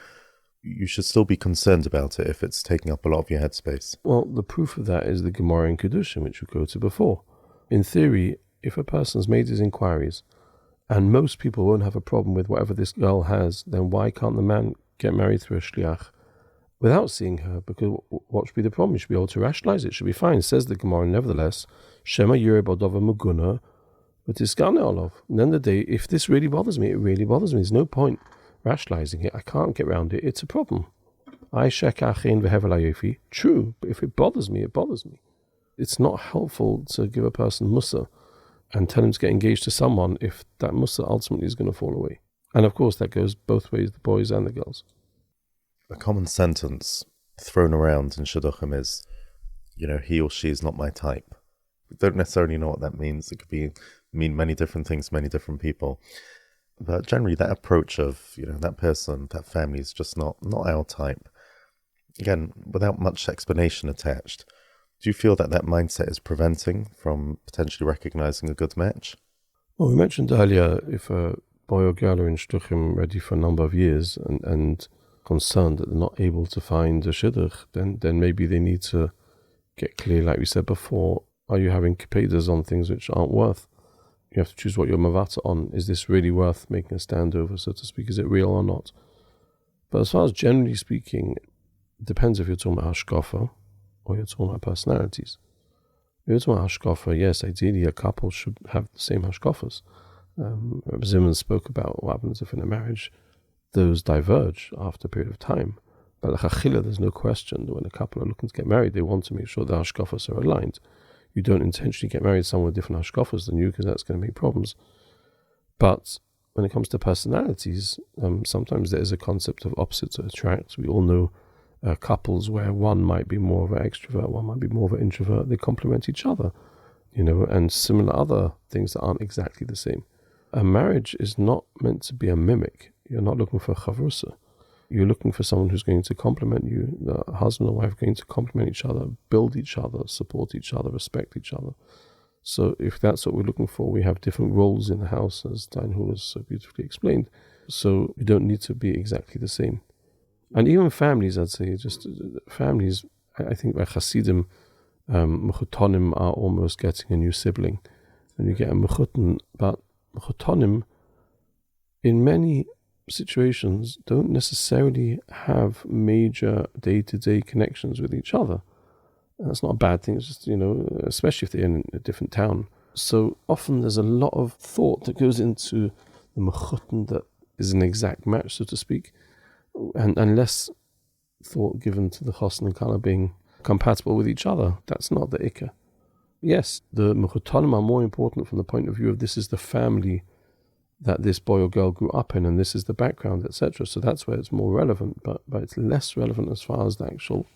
you should still be concerned about it if it's taking up a lot of your headspace. Well, the proof of that is the Gemara in Kedushin, which we quoted before. In theory, if a person's made his inquiries, and most people won't have a problem with whatever this girl has, then why can't the man get married through a shliach without seeing her? Because what should be the problem? You should be able to rationalize it. It should be fine. Says the Gemara, nevertheless, Shema Yireh Bodova Muguna, but Tiskane Olav. And then the day, if this really bothers me, it really bothers me. There's no point rationalizing it. I can't get around it. It's a problem. True, but if it bothers me, it bothers me. It's not helpful to give a person mussar and tell him to get engaged to someone if that mussar ultimately is going to fall away. And of course, that goes both ways, the boys and the girls. A common sentence thrown around in Shidduchim is, he or she is not my type. We don't necessarily know what that means. It could mean many different things, many different people. But generally, that approach of, that person, that family is just not our type. Again, without much explanation attached. Do you feel that mindset is preventing from potentially recognizing a good match? Well, we mentioned earlier, if a boy or girl are in shidduchim ready for a number of years and concerned that they're not able to find a shidduch, then maybe they need to get clear, like we said before, are you having kepedas on things which aren't worth? You have to choose what you're mavata on. Is this really worth making a stand over, so to speak? Is it real or not? But as far as generally speaking, it depends if you're talking about hashkafot or you're talking about personalities. If you're talking about hashkafot, yes, ideally a couple should have the same hashkafas. Rabbi Zimmerman spoke about what happens if in a marriage those diverge after a period of time. But l'chachila, there's no question that when a couple are looking to get married, they want to make sure the hashkafas are aligned. You don't intentionally get married to someone with different hashkafas than you, because that's going to make problems. But when it comes to personalities, sometimes there is a concept of opposites attract. We all know couples where one might be more of an extrovert, one might be more of an introvert. They complement each other, and similar other things that aren't exactly the same. A marriage is not meant to be a mimic. You're not looking for a chavrusa. You're looking for someone who's going to complement you. The husband and wife are going to complement each other, build each other, support each other, respect each other. So if that's what we're looking for, we have different roles in the house, as Dayan has so beautifully explained. So we don't need to be exactly the same. And even families, I'd say, just families, I think by Hasidim, mechutonim are almost getting a new sibling. And you get a mechuton, but mechutonim, in many situations, don't necessarily have major day-to-day connections with each other. And that's not a bad thing, it's just, especially if they're in a different town. So often there's a lot of thought that goes into the mechuton that is an exact match, so to speak, and less thought given to the chosn and kala being compatible with each other. That's not the ikka. Yes, the mechutonim are more important from the point of view of this is the family that this boy or girl grew up in, and this is the background, etc. So that's where it's more relevant, but it's less relevant as far as the actual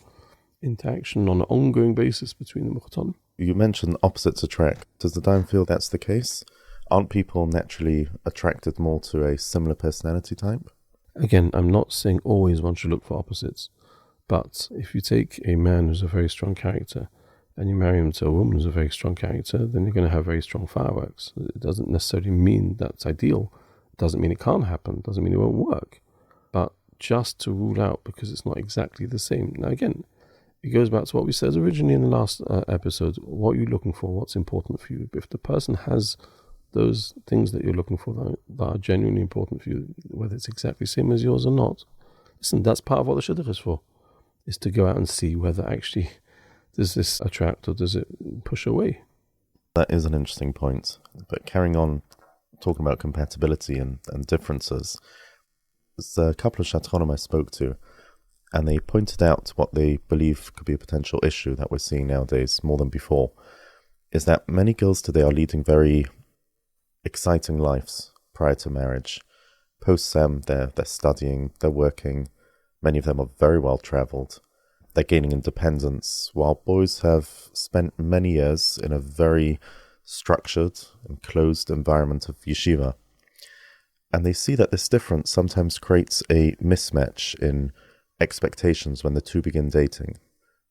interaction on an ongoing basis between the mechutonim. You mentioned opposites attract. Does the Dayan feel that's the case? Aren't people naturally attracted more to a similar personality type? Again, I'm not saying always one should look for opposites, but if you take a man who's a very strong character and you marry him to a woman who's a very strong character, then you're going to have very strong fireworks. It doesn't necessarily mean that's ideal. It doesn't mean it can't happen. It doesn't mean it won't work. But just to rule out because it's not exactly the same. Now again, it goes back to what we said originally in the last episode. What are you looking for? What's important for you? If the person has those things that you're looking for that are genuinely important for you, whether it's exactly the same as yours or not, listen, that's part of what the shidduch is for, is to go out and see whether actually does this attract or does it push away. That is an interesting point. But carrying on talking about compatibility and differences, there's a couple of shidduchim I spoke to, and they pointed out what they believe could be a potential issue that we're seeing nowadays more than before, is that many girls today are leading very exciting lives prior to marriage. Post-SEM, they're studying, they're working, many of them are very well travelled, they're gaining independence, while boys have spent many years in a very structured and closed environment of yeshiva. And they see that this difference sometimes creates a mismatch in expectations when the two begin dating,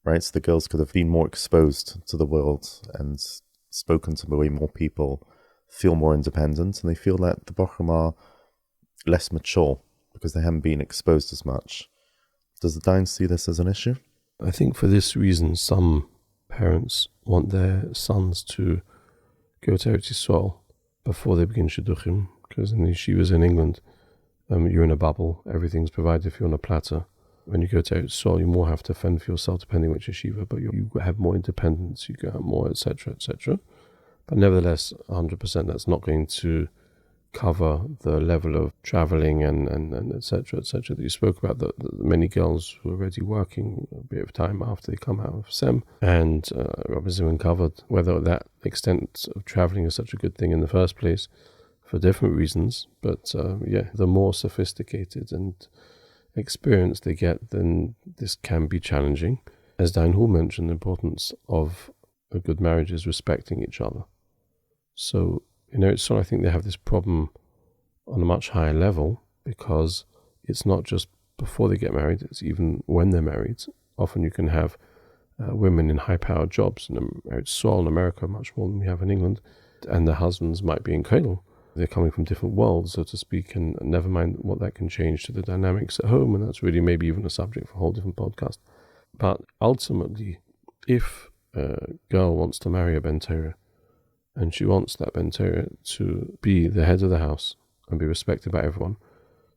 right? So the girls could have been more exposed to the world and spoken to way more people, feel more independent, and they feel that the bochum are less mature because they haven't been exposed as much. Does the Dayan see this as an issue? I think for this reason, some parents want their sons to go to Eretz Yisrael before they begin Shidduchim, because in the yeshivas in England, you're in a bubble, everything's provided for you on a platter. When you go to Eretz Yisrael, you more have to fend for yourself depending which yeshiva, but you have more independence, you get more, etc., etc. But nevertheless, 100% that's not going to cover the level of traveling and etc., etc. that you spoke about. The many girls who are already working a bit of time after they come out of SEM, and Rabbi Zimmerman covered whether that extent of traveling is such a good thing in the first place for different reasons. But the more sophisticated and experienced they get, then this can be challenging. As Dayan mentioned, the importance of a good marriage is respecting each other. So, so I think they have this problem on a much higher level because it's not just before they get married, it's even when they're married. Often you can have women in high-powered jobs in Eretz Yisrael in America, much more than we have in England, and their husbands might be in kollel. They're coming from different worlds, so to speak, and never mind what that can change to the dynamics at home, and that's really maybe even a subject for a whole different podcast. But ultimately, if a girl wants to marry a Ben Torah, and she wants that Ben Torah to be the head of the house and be respected by everyone.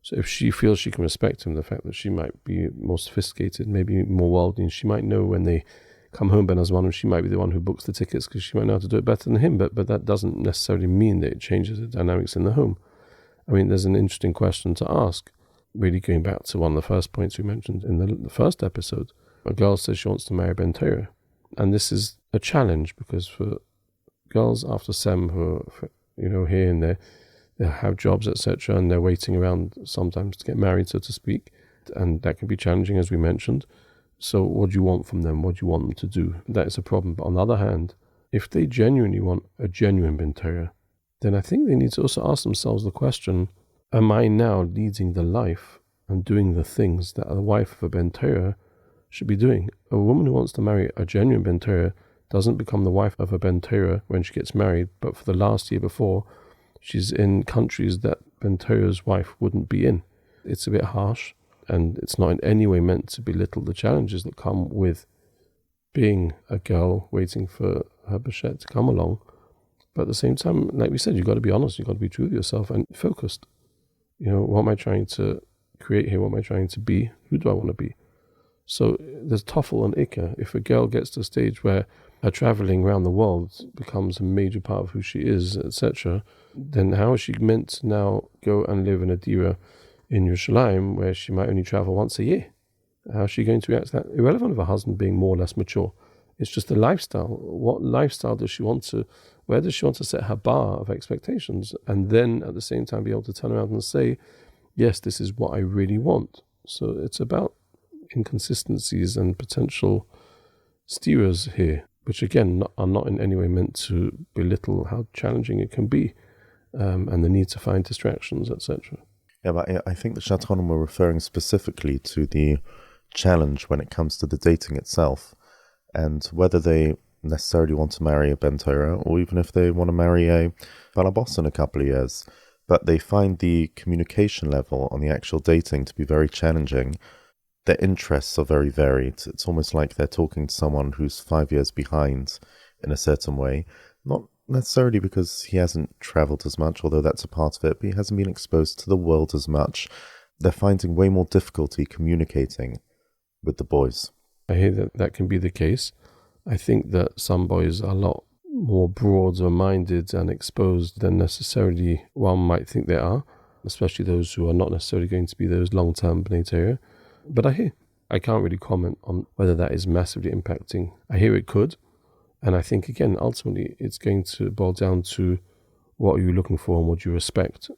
So if she feels she can respect him, the fact that she might be more sophisticated, maybe more worldly, and she might know when they come home, Ben Azman, she might be the one who books the tickets because she might know how to do it better than him, but that doesn't necessarily mean that it changes the dynamics in the home. I mean, there's an interesting question to ask, really going back to one of the first points we mentioned in the first episode. A girl says she wants to marry Ben Torah, and this is a challenge because for girls after SEM who are, here and there, they have jobs, etc., and they're waiting around sometimes to get married, so to speak, and that can be challenging, as we mentioned. So what do you want from them? What do you want them to do? That is a problem. But on the other hand, if they genuinely want a genuine Ben Torah, then I think they need to also ask themselves the question, am I now leading the life and doing the things that a wife of a Ben Torah should be doing. A woman who wants to marry a genuine Ben Torah doesn't become the wife of a Ben Torah when she gets married, but for the last year before, she's in countries that Ben Torah's wife wouldn't be in. It's a bit harsh, and it's not in any way meant to belittle the challenges that come with being a girl waiting for her bashet to come along. But at the same time, like we said, you've got to be honest, you've got to be true with yourself and focused. What am I trying to create here? What am I trying to be? Who do I want to be? So there's toffel and ikka. If a girl gets to a stage where her traveling around the world becomes a major part of who she is, etc., then how is she meant to now go and live in a dira in Yerushalayim where she might only travel once a year? How is she going to react to that? Irrelevant of her husband being more or less mature. It's just the lifestyle. What lifestyle does she want to, where does she want to set her bar of expectations? And then at the same time be able to turn around and say, yes, this is what I really want. So it's about inconsistencies and potential steers here, which again are not in any way meant to belittle how challenging it can be, and the need to find distractions, etc. Yeah, but I think the Shadchanim were referring specifically to the challenge when it comes to the dating itself, and whether they necessarily want to marry a Ben Torah, or even if they want to marry a balabos in a couple of years. But they find the communication level on the actual dating to be very challenging. Their interests are very varied. It's almost like they're talking to someone who's 5 years behind in a certain way. Not necessarily because he hasn't traveled as much, although that's a part of it, but he hasn't been exposed to the world as much. They're finding way more difficulty communicating with the boys. I hear that that can be the case. I think that some boys are a lot more broader-minded and exposed than necessarily one might think they are, especially those who are not necessarily going to be those long-term Bnei Torah. But I can't really comment on whether that is massively impacting. I hear it could, and I think, again, ultimately, it's going to boil down to what are you looking for and what do you respect,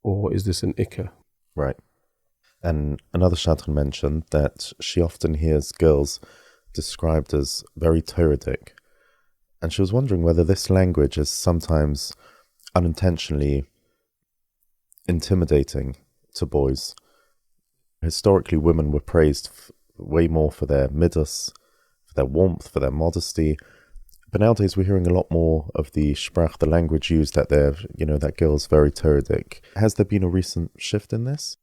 or is this an ikka? Right. And another Shadchan mentioned that she often hears girls described as very Torahic, and she was wondering whether this language is sometimes unintentionally intimidating to boys. Historically, women were praised way more for their middot, for their warmth, for their modesty. But nowadays, we're hearing a lot more of the sprach, the language used that that girl's very Torahic. Has there been a recent shift in this?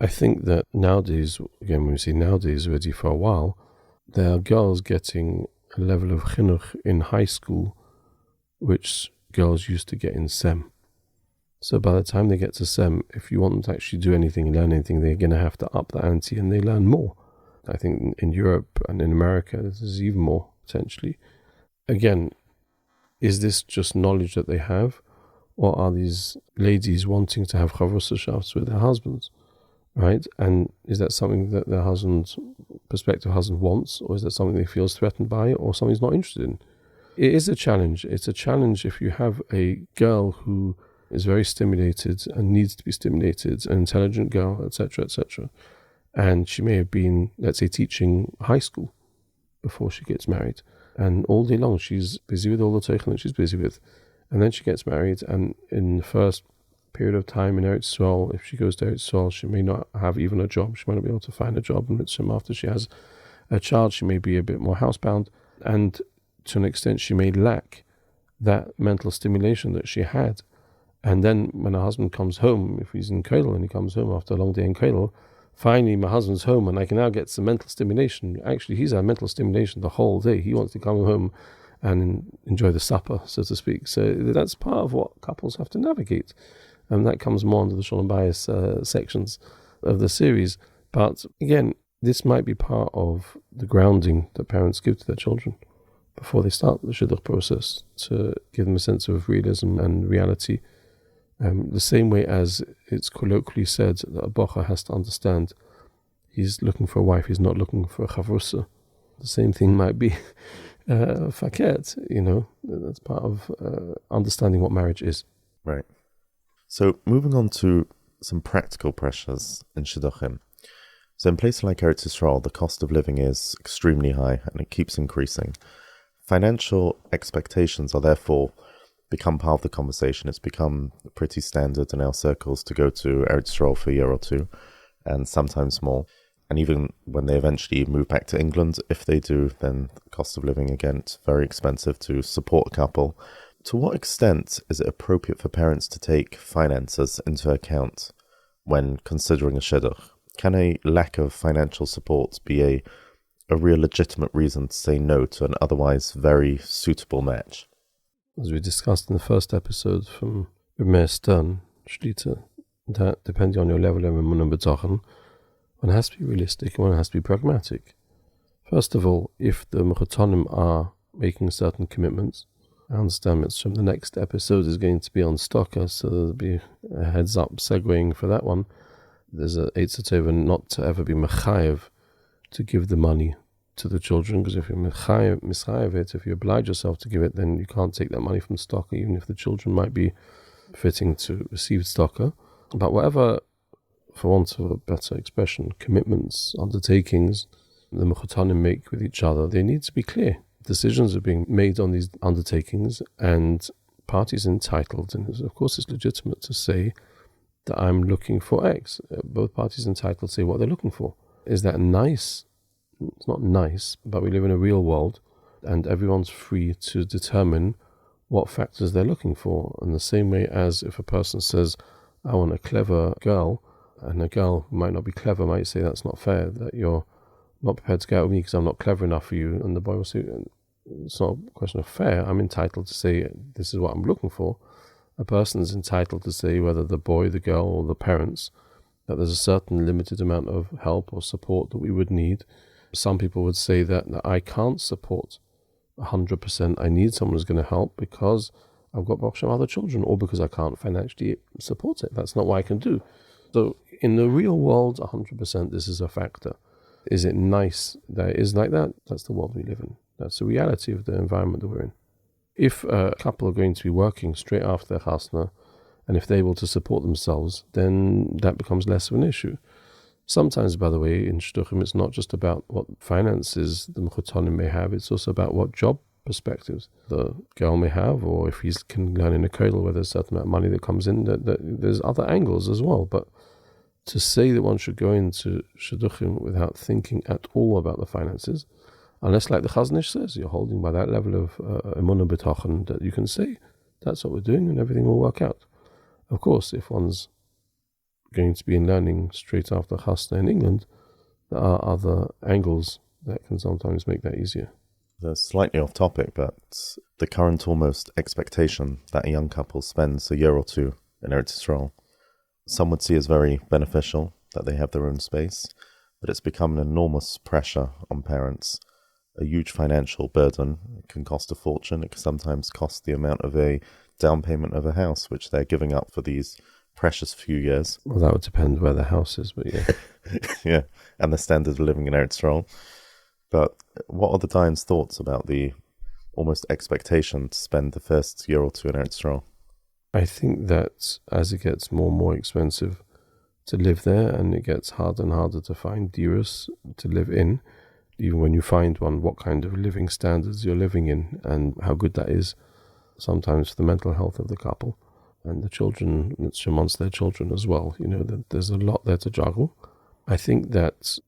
I think that nowadays, again, when we say nowadays already for a while, there are girls getting a level of chinuch in high school, which girls used to get in SEM. So by the time they get to SEM, if you want them to actually do anything and learn anything, they're going to have to up the ante and they learn more. I think in Europe and in America, this is even more, potentially. Again, is this just knowledge that they have? Or are these ladies wanting to have chavrusa with their husbands? Right? And is that something that their prospective husband wants? Or is that something they feel threatened by? Or something he's not interested in? It is a challenge. It's a challenge if you have a girl who is very stimulated and needs to be stimulated, an intelligent girl, etc., etc. And she may have been, let's say, teaching high school before she gets married. And all day long, she's busy with all the teichen that she's busy with. And then she gets married, and in the first period of time in Eretz Yisrael, if she goes to Eretz Yisrael, she may not have even a job. She might not be able to find a job. And after she has a child, she may be a bit more housebound. And to an extent, she may lack that mental stimulation that she had. And then when her husband comes home, if he's in kollel and he comes home after a long day in kollel, finally my husband's home and I can now get some mental stimulation. Actually, he's had mental stimulation the whole day. He wants to come home and enjoy the supper, so to speak. So that's part of what couples have to navigate. And that comes more under the Shalom Bias sections of the series. But again, this might be part of the grounding that parents give to their children before they start the shidduch process, to give them a sense of realism and reality. The same way as it's colloquially said that a bocha has to understand he's looking for a wife, he's not looking for a chavrusa. The same thing might be faket, that's part of understanding what marriage is. Right. So moving on to some practical pressures in Shidduchim. So in places like Eretz Yisrael, the cost of living is extremely high and it keeps increasing. Financial expectations are therefore become part of the conversation. It's become pretty standard in our circles to go to Eretz Yisrael for a year or two. and sometimes more. And even when they eventually move back to England, if they do, then the cost of living, again, it's very expensive to support a couple. To what extent is it appropriate for parents to take finances into account when considering a shidduch? Can a lack of financial support be a real legitimate reason to say no to an otherwise very suitable match? As we discussed in the first episode from Meir Stern, Shlita, that depending on your level of misinterpretations, one has to be realistic and one has to be pragmatic. First of all, if the mechotonim are making certain commitments, I understand it's from the next episode is going to be on Stalker, so there'll be a heads up segueing for that one. There's a Eitzatova not to ever be mechayev to give the money to the children, because if you're mischayev it, if you oblige yourself to give it, then you can't take that money from Stalker, even if the children might be fitting to receive Stalker. But whatever, for want of a better expression, commitments, undertakings the mechotonim make with each other, they need to be clear. Decisions are being made on these undertakings, and parties entitled, and of course it's legitimate to say that I'm looking for X. Both parties entitled to say what they're looking for. Is that nice? It's not nice, but we live in a real world, and everyone's free to determine what factors they're looking for. In the same way as if a person says, I want a clever girl, and a girl who might not be clever might say that's not fair, that you're not prepared to go out with me because I'm not clever enough for you, and the boy will say, it's not a question of fair, I'm entitled to say this is what I'm looking for. A person is entitled to say, whether the boy, the girl, or the parents, that there's a certain limited amount of help or support that we would need. Some people would say that I can't support 100%, I need someone who's going to help because I've got other children, or because I can't financially support it. That's not what I can do. So in the real world, 100% this is a factor. Is it nice that it is like that? That's the world we live in. That's the reality of the environment that we're in. If a couple are going to be working straight after their chasna, and if they're able to support themselves, then that becomes less of an issue. Sometimes, by the way, in Shidduchim, it's not just about what finances the mechotonim may have, it's also about what job perspectives the girl may have, or if he can learn in a kollel where there's a certain amount of money that comes in, that there's other angles as well. But to say that one should go into Shidduchim without thinking at all about the finances, unless, like the Chazon Ish says, you're holding by that level of emunah b'tochen that you can say, that's what we're doing and everything will work out. Of course, if one's going to be learning straight after chasna in England, there are other angles that can sometimes make that easier. They're slightly off topic, but the current almost expectation that a young couple spends a year or two in Eretz Yisrael, some would see as very beneficial, that they have their own space, but it's become an enormous pressure on parents, a huge financial burden. It can cost a fortune. It can sometimes cost the amount of a down payment of a house, which they're giving up for these precious few years. Well, that would depend where the house is, but yeah. Yeah, and the standard of living in Eretz Yisrael. But what are the Dayan's thoughts about the almost expectation to spend the first year or two in Eretz Yisrael? I think that as it gets more and more expensive to live there, and it gets harder and harder to find diras to live in, even when you find one, what kind of living standards you're living in and how good that is, sometimes for the mental health of the couple and the children, it's amongst their children as well. You know, that there's a lot there to juggle. I think that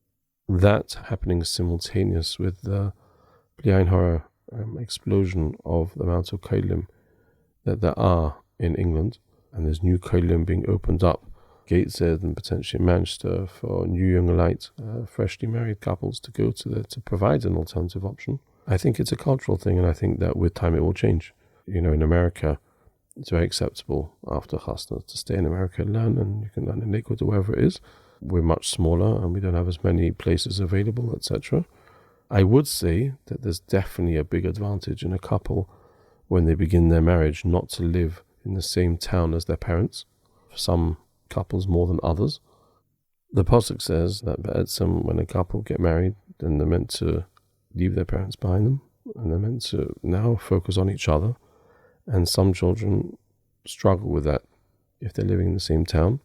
happening simultaneous with the B'li Hara explosion of the amount of kollelim that there are in England, and there's new kollelim being opened up, Gateshead and potentially Manchester, for new young light, freshly married couples to go to provide an alternative option. I think it's a cultural thing, and I think that with time it will change. You know, in America, it's very acceptable after chasna to stay in America and learn, and you can learn in Etiquette or wherever it is. We're much smaller and we don't have as many places available, etc. I would say that there's definitely a big advantage in a couple when they begin their marriage not to live in the same town as their parents. For some couples more than others. The pasuk says that when a couple get married, then they're meant to leave their parents behind them, and they're meant to now focus on each other. And some children struggle with that if they're living in the same town,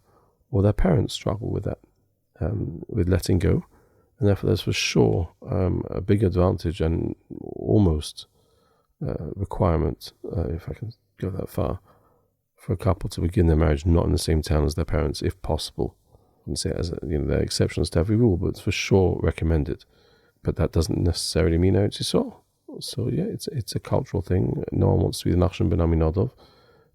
or their parents struggle with that, with letting go. And therefore there's for sure a big advantage and almost requirement, if I can go that far, for a couple to begin their marriage not in the same town as their parents, if possible. wouldn't say it as there are exceptions to every rule, but it's for sure recommended. But that doesn't necessarily mean Eretz Yisrael. So yeah, it's a cultural thing. No one wants to be the Nachshon ben Aminadov.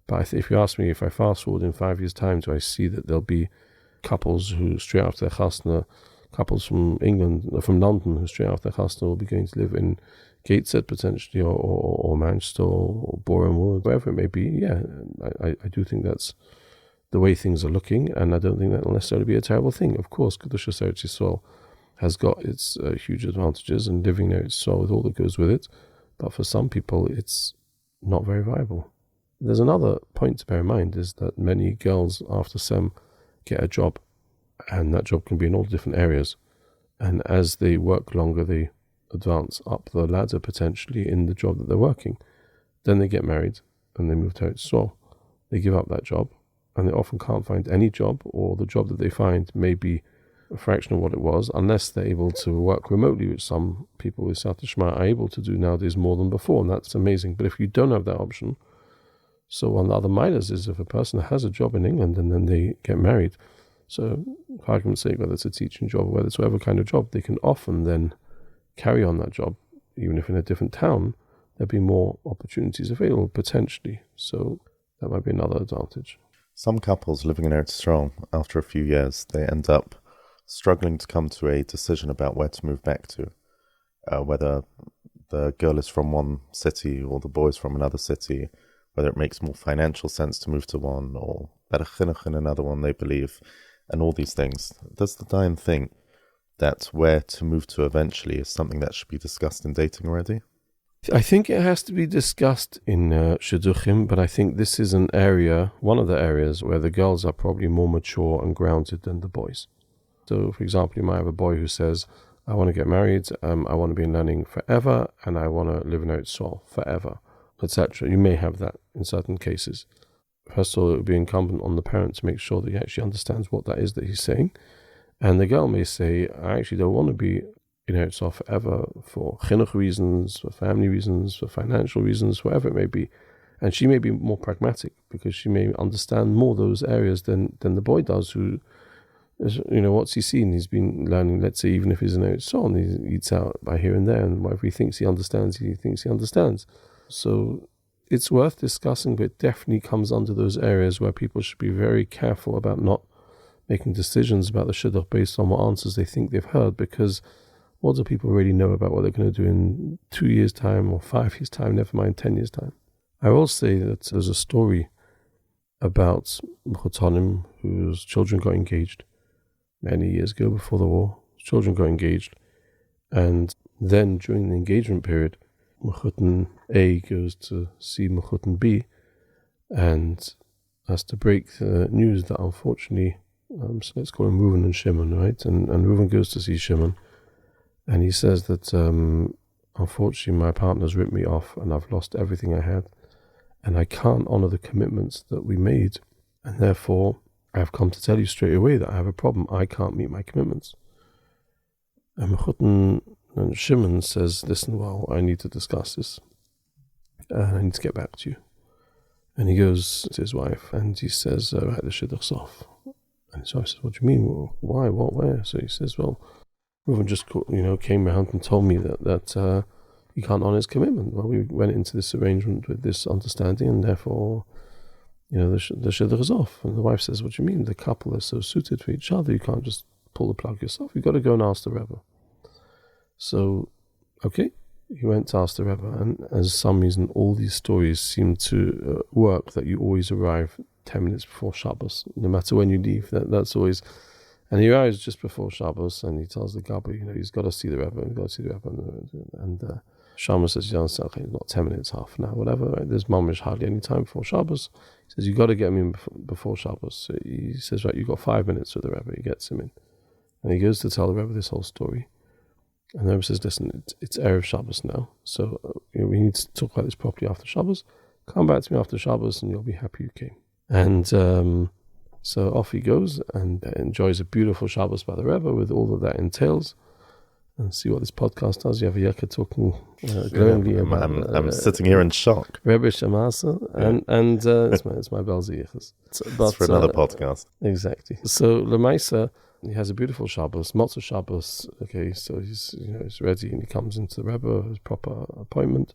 But if you ask me, if I fast forward in 5 years' time, do I see that there'll be couples who straight after their chasna, couples from England, from London, who straight after their chasna will be going to live in Gateshead potentially, or Manchester, or Boreham Wood, wherever it may be? Yeah, I do think that's the way things are looking, and I don't think that will necessarily be a terrible thing. Of course, Kedushas Eretz Yisrael has got its huge advantages, and living there Eretz Yisrael with all that goes with it, but for some people it's not very viable. There's another point to bear in mind, is that many girls after SEM get a job, and that job can be in all different areas, and as they work longer, they advance up the ladder potentially in the job that they're working. Then they get married and they move to Eretz Yisrael. They give up that job, and they often can't find any job, or the job that they find may be a fraction of what it was, unless they're able to work remotely, which some people with Siyata Shema are able to do nowadays more than before, and that's amazing. But if you don't have that option, so one of the other minors is if a person has a job in England and then they get married, so for argument's sake, whether it's a teaching job, whether it's whatever kind of job, they can often then carry on that job, even if in a different town, there'll be more opportunities available potentially. So that might be another advantage. Some couples living in Eretz Yisrael, after a few years, they end up struggling to come to a decision about where to move back to, whether the girl is from one city or the boy is from another city, whether it makes more financial sense to move to one or better chinuch in another one, they believe, and all these things. Does the Dayan think that where to move to eventually is something that should be discussed in dating already? I think it has to be discussed in Shidduchim, but I think this is an area, one of the areas where the girls are probably more mature and grounded than the boys. So, for example, you might have a boy who says, I want to get married, I want to be in learning forever, and I want to live in Eretz Yisrael forever, etc. You may have that in certain cases. First of all, it would be incumbent on the parent to make sure that he actually understands what that is that he's saying. And the girl may say, I actually don't want to be in Eretz Yisrael forever for chinuch reasons, for family reasons, for financial reasons, whatever it may be. And she may be more pragmatic because she may understand more those areas than the boy does, who, what's he seen? He's been learning, let's say, even if he's in Eretz Yisrael, and he eats out by here and there, and whatever he thinks he understands, he thinks he understands. So it's worth discussing, but it definitely comes under those areas where people should be very careful about not making decisions about the shidduch based on what answers they think they've heard, because what do people really know about what they're going to do in 2 years' time or 5 years' time, never mind 10 years' time? I will say that there's a story about Mechotanim whose children got engaged many years ago before the war. Children got engaged, and then during the engagement period, Mechotan A goes to see Mechotan B and has to break the news that unfortunately, so let's call him Reuven and Shimon, right? And Reuven goes to see Shimon, and he says that unfortunately my partner's ripped me off and I've lost everything I had, and I can't honor the commitments that we made, and therefore I've come to tell you straight away that I have a problem. I can't meet my commitments. And Mechotan and Shimon says, listen, well, I need to discuss this. I need to get back to you. And he goes to his wife and he says, right, the shidduch's off. And his wife says, what do you mean? Well, why? What? Where? So he says, well, Reuven just came round and told me that he can't honor his commitment. Well, we went into this arrangement with this understanding, and therefore, the shidduch is off. And the wife says, what do you mean? The couple are so suited for each other, you can't just pull the plug yourself. You've got to go and ask the Rebbe. So, okay, he went to ask the Rebbe, and as some reason, all these stories seem to work, that you always arrive 10 minutes before Shabbos, no matter when you leave. That's always... And he arrives just before Shabbos, and he tells the Gabbai, he's got to see the Rebbe, and Shama says, it's not 10 minutes, half an hour, whatever, right? There's mamish hardly any time before Shabbos. He says, you've got to get him in before Shabbos. So he says, right, you've got 5 minutes with the Rebbe. He gets him in. And he goes to tell the Rebbe this whole story. And the Rebbe says, listen, it's Erev Shabbos now, so we need to talk about this properly after Shabbos. Come back to me after Shabbos and you'll be happy you came. And so off he goes and enjoys a beautiful Shabbos by the Rebbe with all that entails. and see what this podcast does. You have a yeka talking glowingly about... I'm sitting here in shock. Rebbe Shamasa, and it's my Belzi yichus. It's for another podcast. Exactly. So Lemaisa, he has a beautiful Shabbos, Motzah Shabbos. Okay, so he's ready, and he comes into the Rebbe, his proper appointment,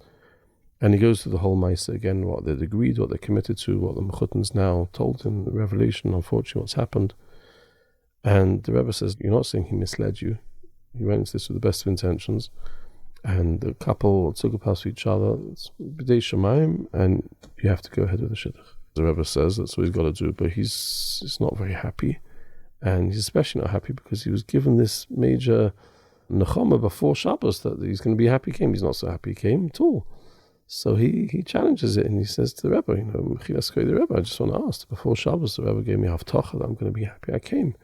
and he goes through the whole Maisa again, what they'd agreed, what they're committed to, what the Mechutans now told in the Revelation, unfortunately what's happened. And the Rebbe says, you're not saying he misled you. He went into this with the best of intentions. And the couple took a pass for each other. It's b'dei shamayim, and you have to go ahead with the shidduch. The Rebbe says that's what he's got to do, but he's not very happy. And he's especially not happy because he was given this major nechama before Shabbos that he's going to be happy he came. He's not so happy he came at all. So he challenges it, and he says to the Rebbe, the Rebbe, I just want to ask, before Shabbos the Rebbe gave me haftacha that I'm going to be happy I came.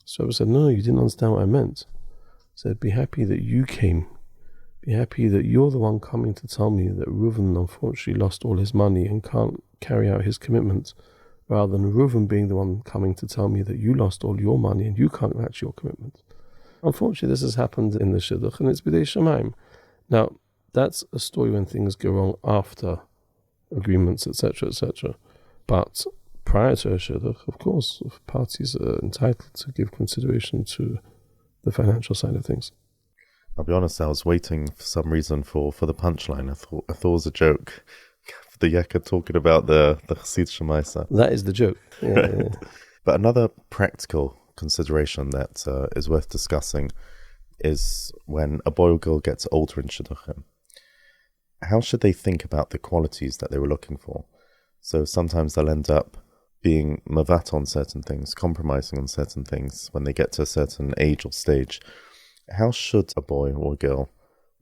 So the Rebbe said, no, you didn't understand what I meant. He said, be happy that you came. Be happy that you're the one coming to tell me that Reuven unfortunately lost all his money and can't carry out his commitment, rather than Reuven being the one coming to tell me that you lost all your money and you can't match your commitment. Unfortunately, this has happened in the shidduch, and it's b'dei shamayim. Now, that's a story when things go wrong after agreements, etc., etc. But prior to a shidduch, of course, parties are entitled to give consideration to the financial side of things. I'll be honest, I was waiting for some reason for the punchline. I thought it was a joke. The yeka talking about the Chassid Shemaisa. That is the joke. Yeah. But another practical consideration that is worth discussing is when a boy or girl gets older in Shidduchim. How should they think about the qualities that they were looking for? So sometimes they'll end up being mavat on certain things, compromising on certain things when they get to a certain age or stage. How should a boy or a girl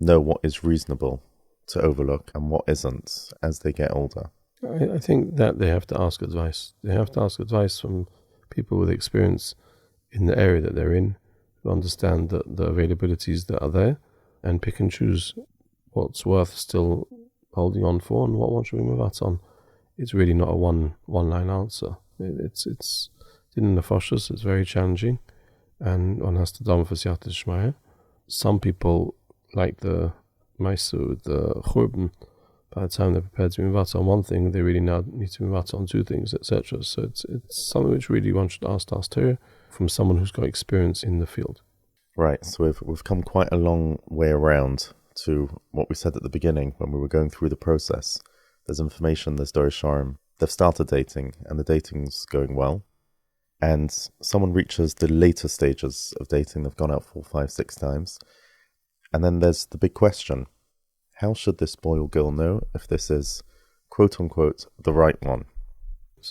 know what is reasonable to overlook and what isn't as they get older? I think that they have to ask advice. They have to ask advice from people with experience in the area that they're in, who understand the availabilities that are there, and pick and choose what's worth still holding on for and what one should we move out on. It's really not a one-line answer. It's in the nefashos, it's very challenging, and one has to daven for siyata d'shmaya. Some people, like the Maisu, the Churban, by the time they're prepared to move out on one thing, they really now need to move out on two things, etc. So it's something which really one should ask Torah from someone who's got experience in the field. Right, so we've come quite a long way around to what we said at the beginning when we were going through the process. There's information, there's Dor Sharm. They've started dating, and the dating's going well. And someone reaches the later stages of dating. They've gone out 4, 5, 6 times. And then there's the big question. How should this boy or girl know if this is, quote-unquote, the right one?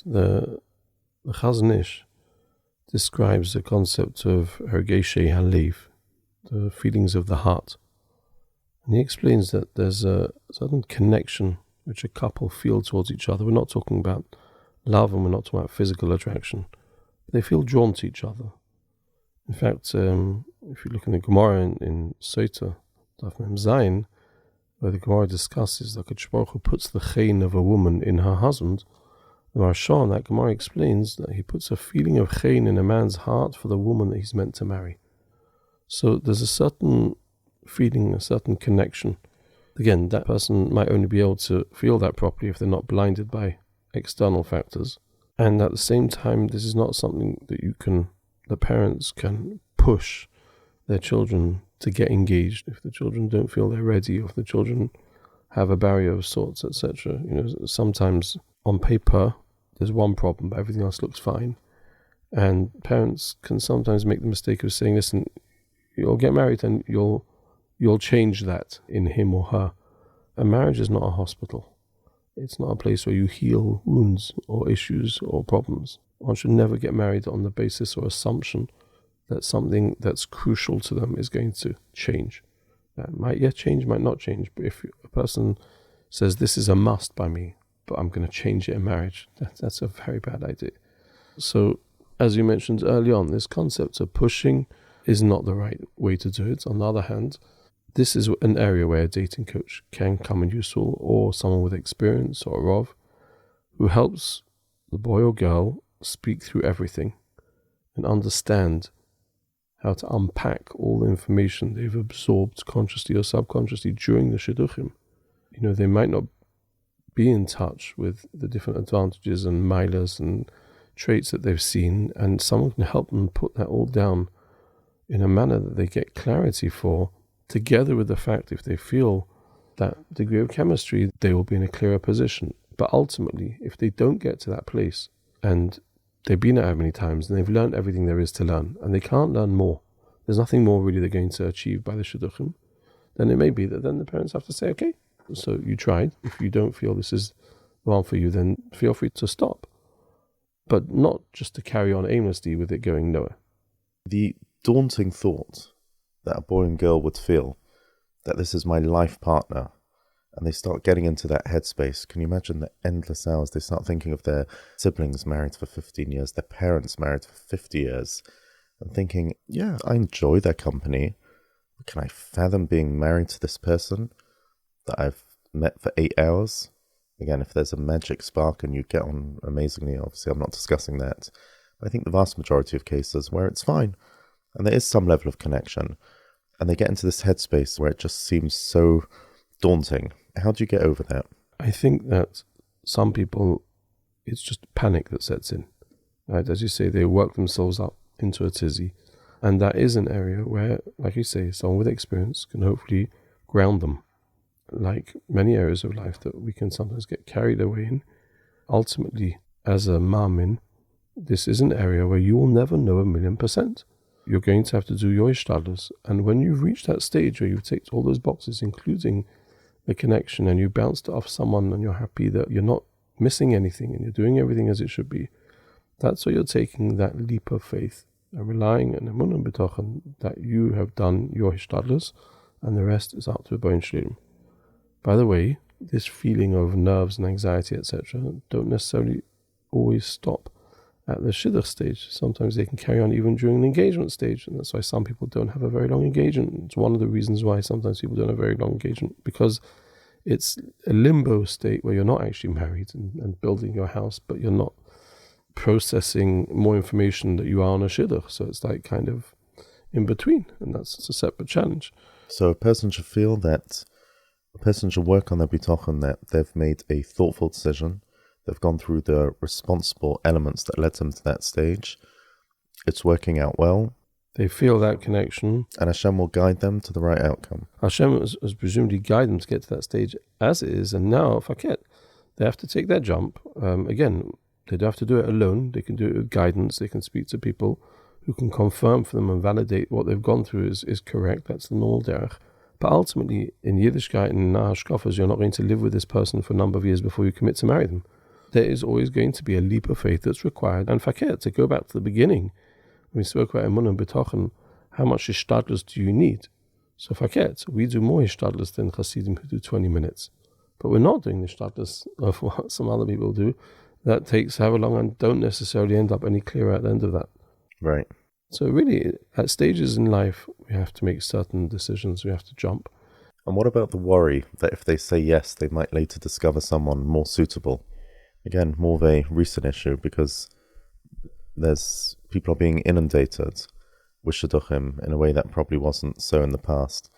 The Chazon Ish describes the concept of geisha ha-leiv, the feelings of the heart. And he explains that there's a certain connection which a couple feel towards each other. We're not talking about love, and we're not talking about physical attraction. They feel drawn to each other. In fact, if you look in the Gemara in Sota, Daf Mem Zayin, where the Gemara discusses that HaKadosh Baruch Hu puts the chein of a woman in her husband, the Maharsha in that Gemara explains that he puts a feeling of chein in a man's heart for the woman that he's meant to marry. So there's a certain feeling, a certain connection. Again, that person might only be able to feel that properly if they're not blinded by external factors. And at the same time, this is not something that the parents can push their children to get engaged if the children don't feel they're ready, or if the children have a barrier of sorts, etc. Sometimes on paper there's one problem, but everything else looks fine. And parents can sometimes make the mistake of saying, listen, you'll get married and you'll change that in him or her. A marriage is not a hospital. It's not a place where you heal wounds or issues or problems. One should never get married on the basis or assumption that something that's crucial to them is going to change. That might yet change, might not change. But if a person says, this is a must by me, but I'm going to change it in marriage, that's a very bad idea. So, as you mentioned early on, this concept of pushing is not the right way to do it. On the other hand, this is an area where a dating coach can come in useful, or someone with experience or a Rav who helps the boy or girl speak through everything and understand how to unpack all the information they've absorbed consciously or subconsciously during the Shidduchim. They might not be in touch with the different advantages and milas and traits that they've seen, and someone can help them put that all down in a manner that they get clarity for, together with the fact if they feel that degree of chemistry, they will be in a clearer position. But ultimately, if they don't get to that place, and they've been there many times, and they've learned everything there is to learn, and they can't learn more, there's nothing more really they're going to achieve by the Shidduchim, then it may be that then the parents have to say, okay, so you tried. If you don't feel this is the one for you, then feel free to stop. But not just to carry on aimlessly with it going nowhere. The daunting thought that a boy and girl would feel that this is my life partner, and they start getting into that headspace. Can you imagine the endless hours? They start thinking of their siblings married for 15 years, their parents married for 50 years, and thinking, yeah, I enjoy their company. Can I fathom being married to this person that I've met for 8 hours? Again, if there's a magic spark and you get on amazingly, obviously I'm not discussing that. But I think the vast majority of cases where it's fine, and there is some level of connection, and they get into this headspace where it just seems so daunting. How do you get over that? I think that some people, it's just panic that sets in. Right? As you say, they work themselves up into a tizzy. And that is an area where, like you say, someone with experience can hopefully ground them. Like many areas of life that we can sometimes get carried away in. Ultimately, as a mamin, this is an area where you will never know 1,000,000%. You're going to have to do your ishtadlus. And when you've reached that stage where you've ticked all those boxes, including the connection, and you bounced off someone and you're happy that you're not missing anything and you're doing everything as it should be, that's where you're taking that leap of faith and relying on emunah and bitochen that you have done your ishtadlus and the rest is up to a boin shleim. By the way, this feeling of nerves and anxiety, etc., don't necessarily always stop at the shidduch stage. Sometimes they can carry on even during an engagement stage, and that's why some people don't have a very long engagement. It's one of the reasons why sometimes people don't have a very long engagement, because it's a limbo state where you're not actually married and building your house, but you're not processing more information that you are on a shidduch. So it's like kind of in between, and that's a separate challenge. So a person should feel that a person should work on their bitochen, that they've made a thoughtful decision. They've gone through the responsible elements that led them to that stage. It's working out well. They feel that connection. And Hashem will guide them to the right outcome. Hashem has presumably guided them to get to that stage as it is. And now, faket, they have to take that jump. Again, they don't have to do it alone. They can do it with guidance. They can speak to people who can confirm for them and validate what they've gone through is correct. That's the normal derech. But ultimately, in Yiddishkeit and hashkafot, you're not going to live with this person for a number of years before you commit to marry them. There is always going to be a leap of faith that's required. And faket, to go back to the beginning, when we spoke about emunah and bitochen, how much ishtadlus do you need? So faket, we do more ishtadlus than Hasidim who do 20 minutes. But we're not doing the ishtadlus of what some other people do. That takes however long and don't necessarily end up any clearer at the end of that. Right. So really, at stages in life, we have to make certain decisions. We have to jump. And what about the worry that if they say yes, they might later discover someone more suitable? Again, more of a recent issue, because there's people are being inundated with shidduchim in a way that probably wasn't so in the past.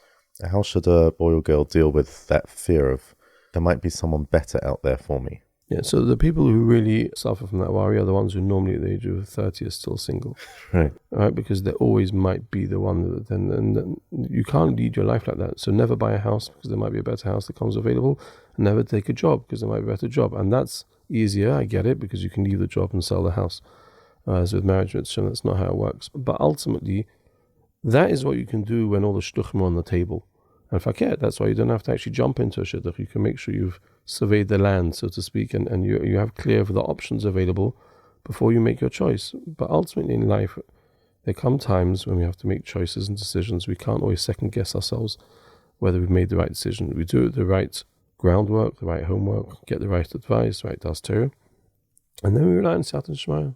How should a boy or girl deal with that fear of there might be someone better out there for me? Yeah, so the people who really suffer from that worry are the ones who normally at the age of 30 are still single. Right. Right, because there always might be the one that then you can't lead your life like that. So never buy a house because there might be a better house that comes available, and never take a job because there might be a better job. And that's easier, I get it, because you can leave the job and sell the house. As with marriage, that's not how it works. But ultimately, that is what you can do when all the shidduchim are on the table. And faket, that's why you don't have to actually jump into a shidduch. You can make sure you've surveyed the land, so to speak, and you have clear of the options available before you make your choice. But ultimately in life, there come times when we have to make choices and decisions. We can't always second guess ourselves whether we've made the right decision. We do the right groundwork, the right homework, get the right advice, right das Torah, and then we rely on Siyata Shmaya.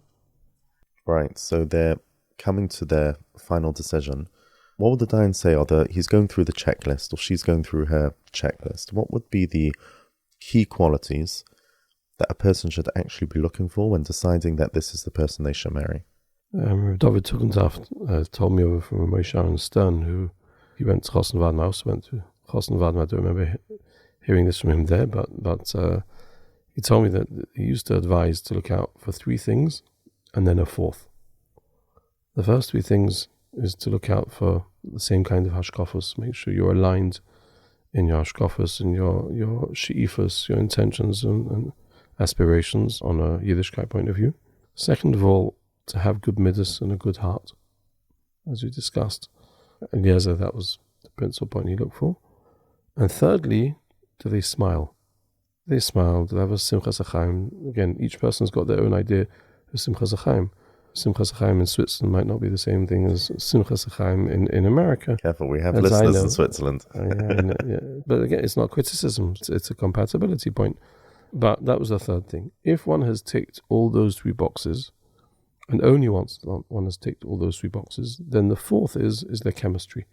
Right, so they're coming to their final decision. What would the Dayan say? He's going through the checklist, or she's going through her checklist. What would be the key qualities that a person should actually be looking for when deciding that this is the person they should marry? David Tugendhaft told me over from Moshe Aaron Stern, who he went to Chossenwaden. I also went to Chossenwaden. I don't remember hearing this from him there, but he told me that he used to advise to look out for 3 things and then a 4th. The first 3 things is to look out for the same kind of hashkafos. Make sure you're aligned in your hashkafos and your she'ifos, your intentions and aspirations on a Yiddishkeit point of view. Second of all, to have good middot and a good heart, as we discussed. And Eliezer, that was the principal point he looked for. And thirdly, do they smile? They smile, do they have a simchas hachaim? Again, each person's got their own idea of simchas hachaim. Simchas hachaim in Switzerland might not be the same thing as simchas hachaim in America. Careful, we have listeners in Switzerland. Yeah. But again, it's not criticism, it's a compatibility point. But that was the third thing. If one has ticked all those 3 boxes, and only once one has ticked all those 3 boxes, then the 4th is their chemistry.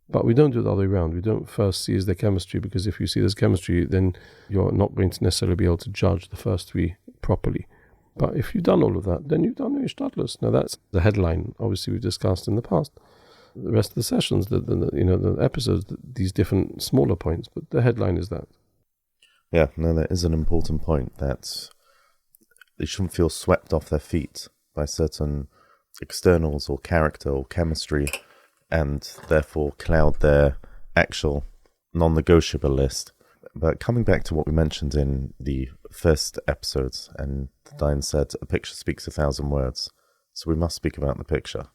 But we don't do it the other way around. We don't first see as their chemistry, because if you see there's chemistry, then you're not going to necessarily be able to judge the first 3 properly. But if you've done all of that, then you've done your shidduch. Now that's the headline, obviously, we've discussed in the past. The rest of the sessions, the episodes, these different smaller points, but the headline is that. Yeah, no, that is an important point, that they shouldn't feel swept off their feet by certain externals or character or chemistry, and therefore cloud their actual non-negotiable list. But coming back to what we mentioned in the first episodes, and Dayan said, a picture speaks 1,000 words, so we must speak about the picture.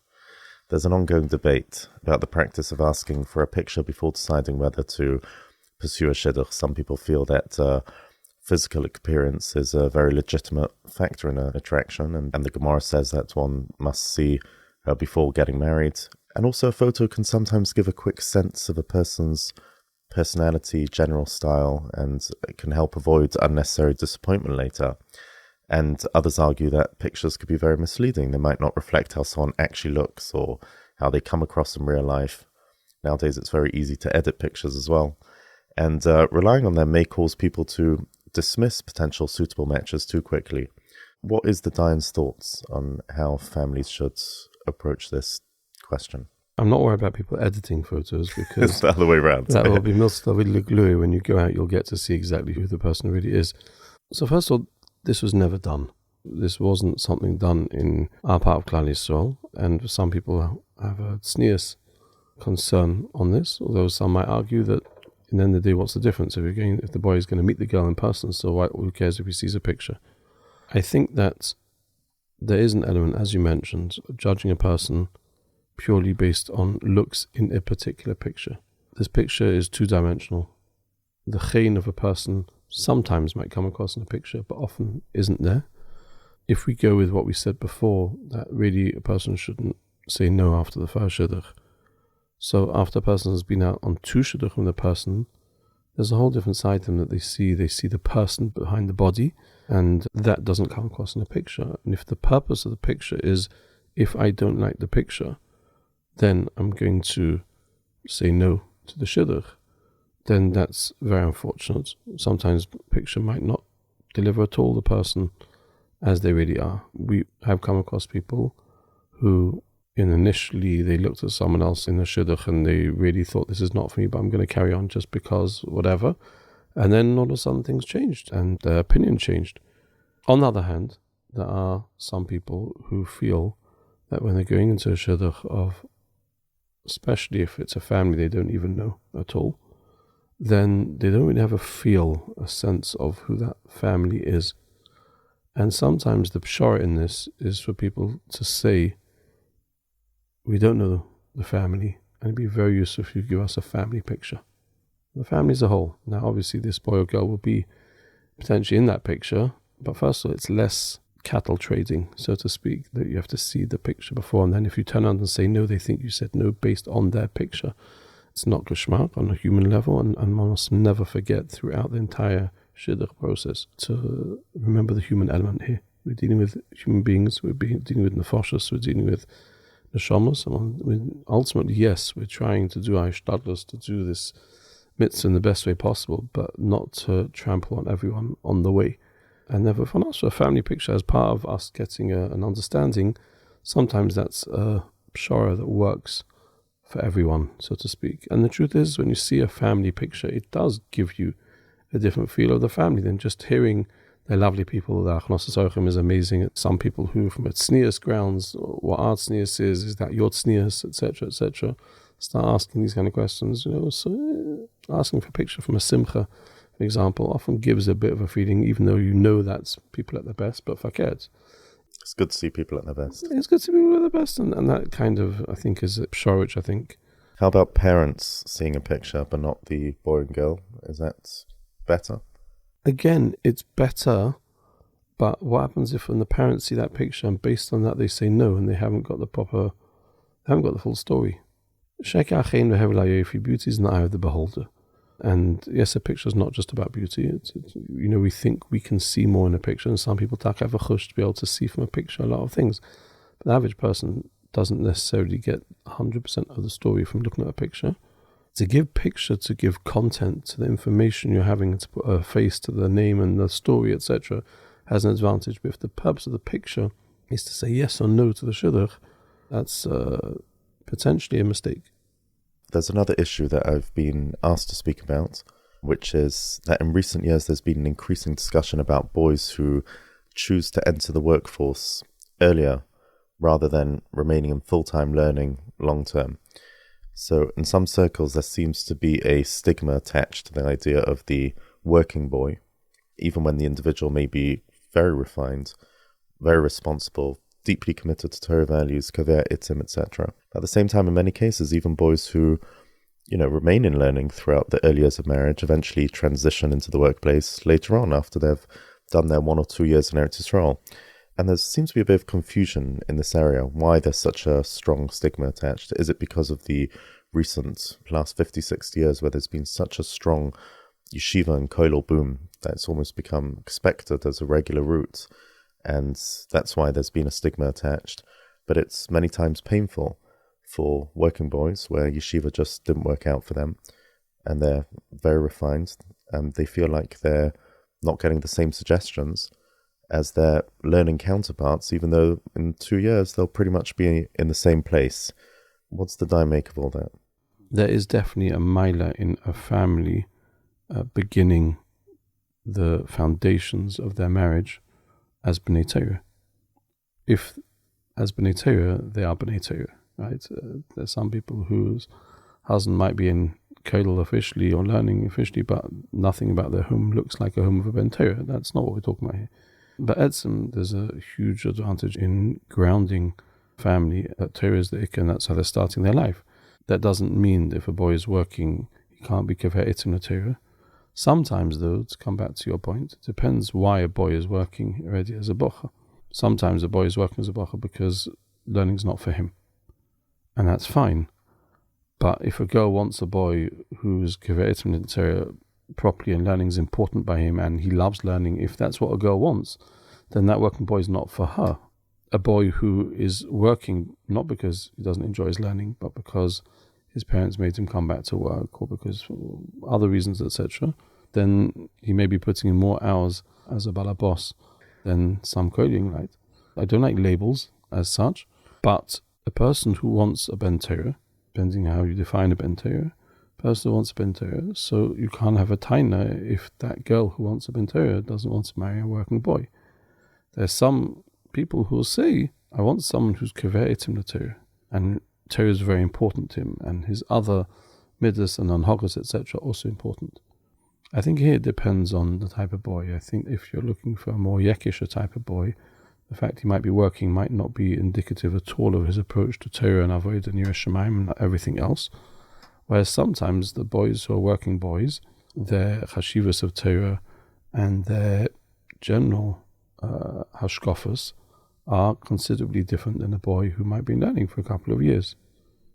There's an ongoing debate about the practice of asking for a picture before deciding whether to pursue a shidduch. Some people feel that physical appearance is a very legitimate factor in an attraction, and the Gemara says that one must see her before getting married. And also a photo can sometimes give a quick sense of a person's personality, general style, and it can help avoid unnecessary disappointment later. And others argue that pictures could be very misleading. They might not reflect how someone actually looks or how they come across in real life. Nowadays it's very easy to edit pictures as well. And relying on them may cause people to dismiss potential suitable matches too quickly. What is the Dayan's thoughts on how families should approach this question? I'm not worried about people editing photos, because it's the other way around. That will be milstavid. When you go out, you'll get to see exactly who the person really is. So first of all, this was never done. This wasn't something done in our part of Klal Yisrael, and some people have a sneers concern on this, although some might argue that in the end of the day, what's the difference if the boy is going to meet the girl in person, so who cares if he sees a picture? I think that there is an element, as you mentioned, of judging a person purely based on looks in a particular picture. This picture is 2-dimensional. The chen of a person sometimes might come across in a picture, but often isn't there. If we go with what we said before, that really a person shouldn't say no after the first shidduch. So after a person has been out on 2 shidduchim with a person, there's a whole different side to them that they see. They see the person behind the body, and that doesn't come across in a picture. And if the purpose of the picture is, if I don't like the picture, then I'm going to say no to the shidduch, then that's very unfortunate. Sometimes the picture might not deliver at all the person as they really are. We have come across people who initially they looked at someone else in the shidduch and they really thought, this is not for me, but I'm going to carry on just because whatever. And then all of a sudden things changed and their opinion changed. On the other hand, there are some people who feel that when they're going into a shidduch of, especially if it's a family they don't even know at all, then they don't really have a sense of who that family is. And sometimes the pshara in this is for people to say, we don't know the family, and it'd be very useful if you give us a family picture. The family as a whole. Now, obviously, this boy or girl will be potentially in that picture, but first of all, it's less cattle trading, so to speak, that you have to see the picture before, and then if you turn around and say no, they think you said no based on their picture. It's not geschmack on a human level, and one must never forget throughout the entire shidduch process to remember the human element here. We're dealing with human beings, we're dealing with nefashos, we're dealing with neshamas, and ultimately, yes, we're trying to do our shidduch, to do this mitzvah in the best way possible, but not to trample on everyone on the way. And never for us, a family picture as part of us getting an understanding. sometimes that's a pshara that works for everyone, so to speak. And the truth is, when you see a family picture, it does give you a different feel of the family than just hearing they're lovely people. The Shidduchim is amazing. Some people who from a tznius grounds, what our tznius is that your tznius, etc., etc., start asking these kind of questions. So asking for a picture from a simcha, for example, often gives a bit of a feeling, even though you know that's people at their best, but faket. It's good to see people at their best. It's good to see people at their best, and that kind of, I think, is a pshara, which I think. How about parents seeing a picture but not the boy and girl? Is that better? Again, it's better, but what happens if when the parents see that picture and based on that they say no and they haven't got the full story? Beauty is in the eye of the beholder. And yes, a picture is not just about beauty. We think we can see more in a picture, and some people have a chush to be able to see from a picture a lot of things. But the average person doesn't necessarily get 100% of the story from looking at a picture. To give picture, to give content to the information you're having, to put a face to the name and the story, etc., has an advantage. But if the purpose of the picture is to say yes or no to the shidduch, that's potentially a mistake. There's another issue that I've been asked to speak about, which is that in recent years there's been an increasing discussion about boys who choose to enter the workforce earlier rather than remaining in full-time learning long-term. So in some circles there seems to be a stigma attached to the idea of the working boy, even when the individual may be very refined, very responsible, deeply committed to Torah values, Etiquette, etc. At the same time, in many cases, even boys who, remain in learning throughout the early years of marriage eventually transition into the workplace later on after they've done their 1 or 2 years in Eretz Yisrael. And there seems to be a bit of confusion in this area, why there's such a strong stigma attached. Is it because of the recent last 50, 60 years where there's been such a strong yeshiva and kollel boom that it's almost become expected as a regular route? And that's why there's been a stigma attached. But it's many times painful for working boys where yeshiva just didn't work out for them. And they're very refined. And they feel like they're not getting the same suggestions as their learning counterparts, even though in 2 years they'll pretty much be in the same place. What's the dynamic of all that? There is definitely a maila in a family beginning the foundations of their marriage as B'nai Torah. If as B'nai Torah, they are B'nai Torah, right? There's some people whose husband might be in kollel officially or learning officially, but nothing about their home looks like a home of a Ben Torah. That's not what we're talking about here. But there's a huge advantage in grounding family that Torah is the Etiquette, and that's how they're starting their life. That doesn't mean that if a boy is working, he can't be kaveh in Torah. Sometimes, though, to come back to your point, it depends why a boy is working already as a bocha. Sometimes a boy is working as a bocha because learning's not for him, and that's fine. But if a girl wants a boy who's kaveh in Torah properly and learning is important by him and he loves learning, if that's what a girl wants, then that working boy is not for her. A boy who is working not because he doesn't enjoy his learning, but because his parents made him come back to work or because for other reasons, etc., then he may be putting in more hours as a balabos than some kollel, right? I don't like labels as such, but a person who wants a Ben Torah, depending on how you define a Ben Torah, person who wants a Ben Torah, so you can't have a taina if that girl who wants a Ben Torah doesn't want to marry a working boy. There's some people who will say, I want someone who's kaveh in Torah, and Torah is very important to him, and his other middot and anecdotes, etc., also important. I think here it depends on the type of boy. I think if you're looking for a more yekisha type of boy, the fact he might be working might not be indicative at all of his approach to Torah and avoid and Yiras Shamayim and everything else. Whereas sometimes the boys who are working boys, their chashivas of Torah and their general hashkafot are considerably different than a boy who might be learning for a couple of years.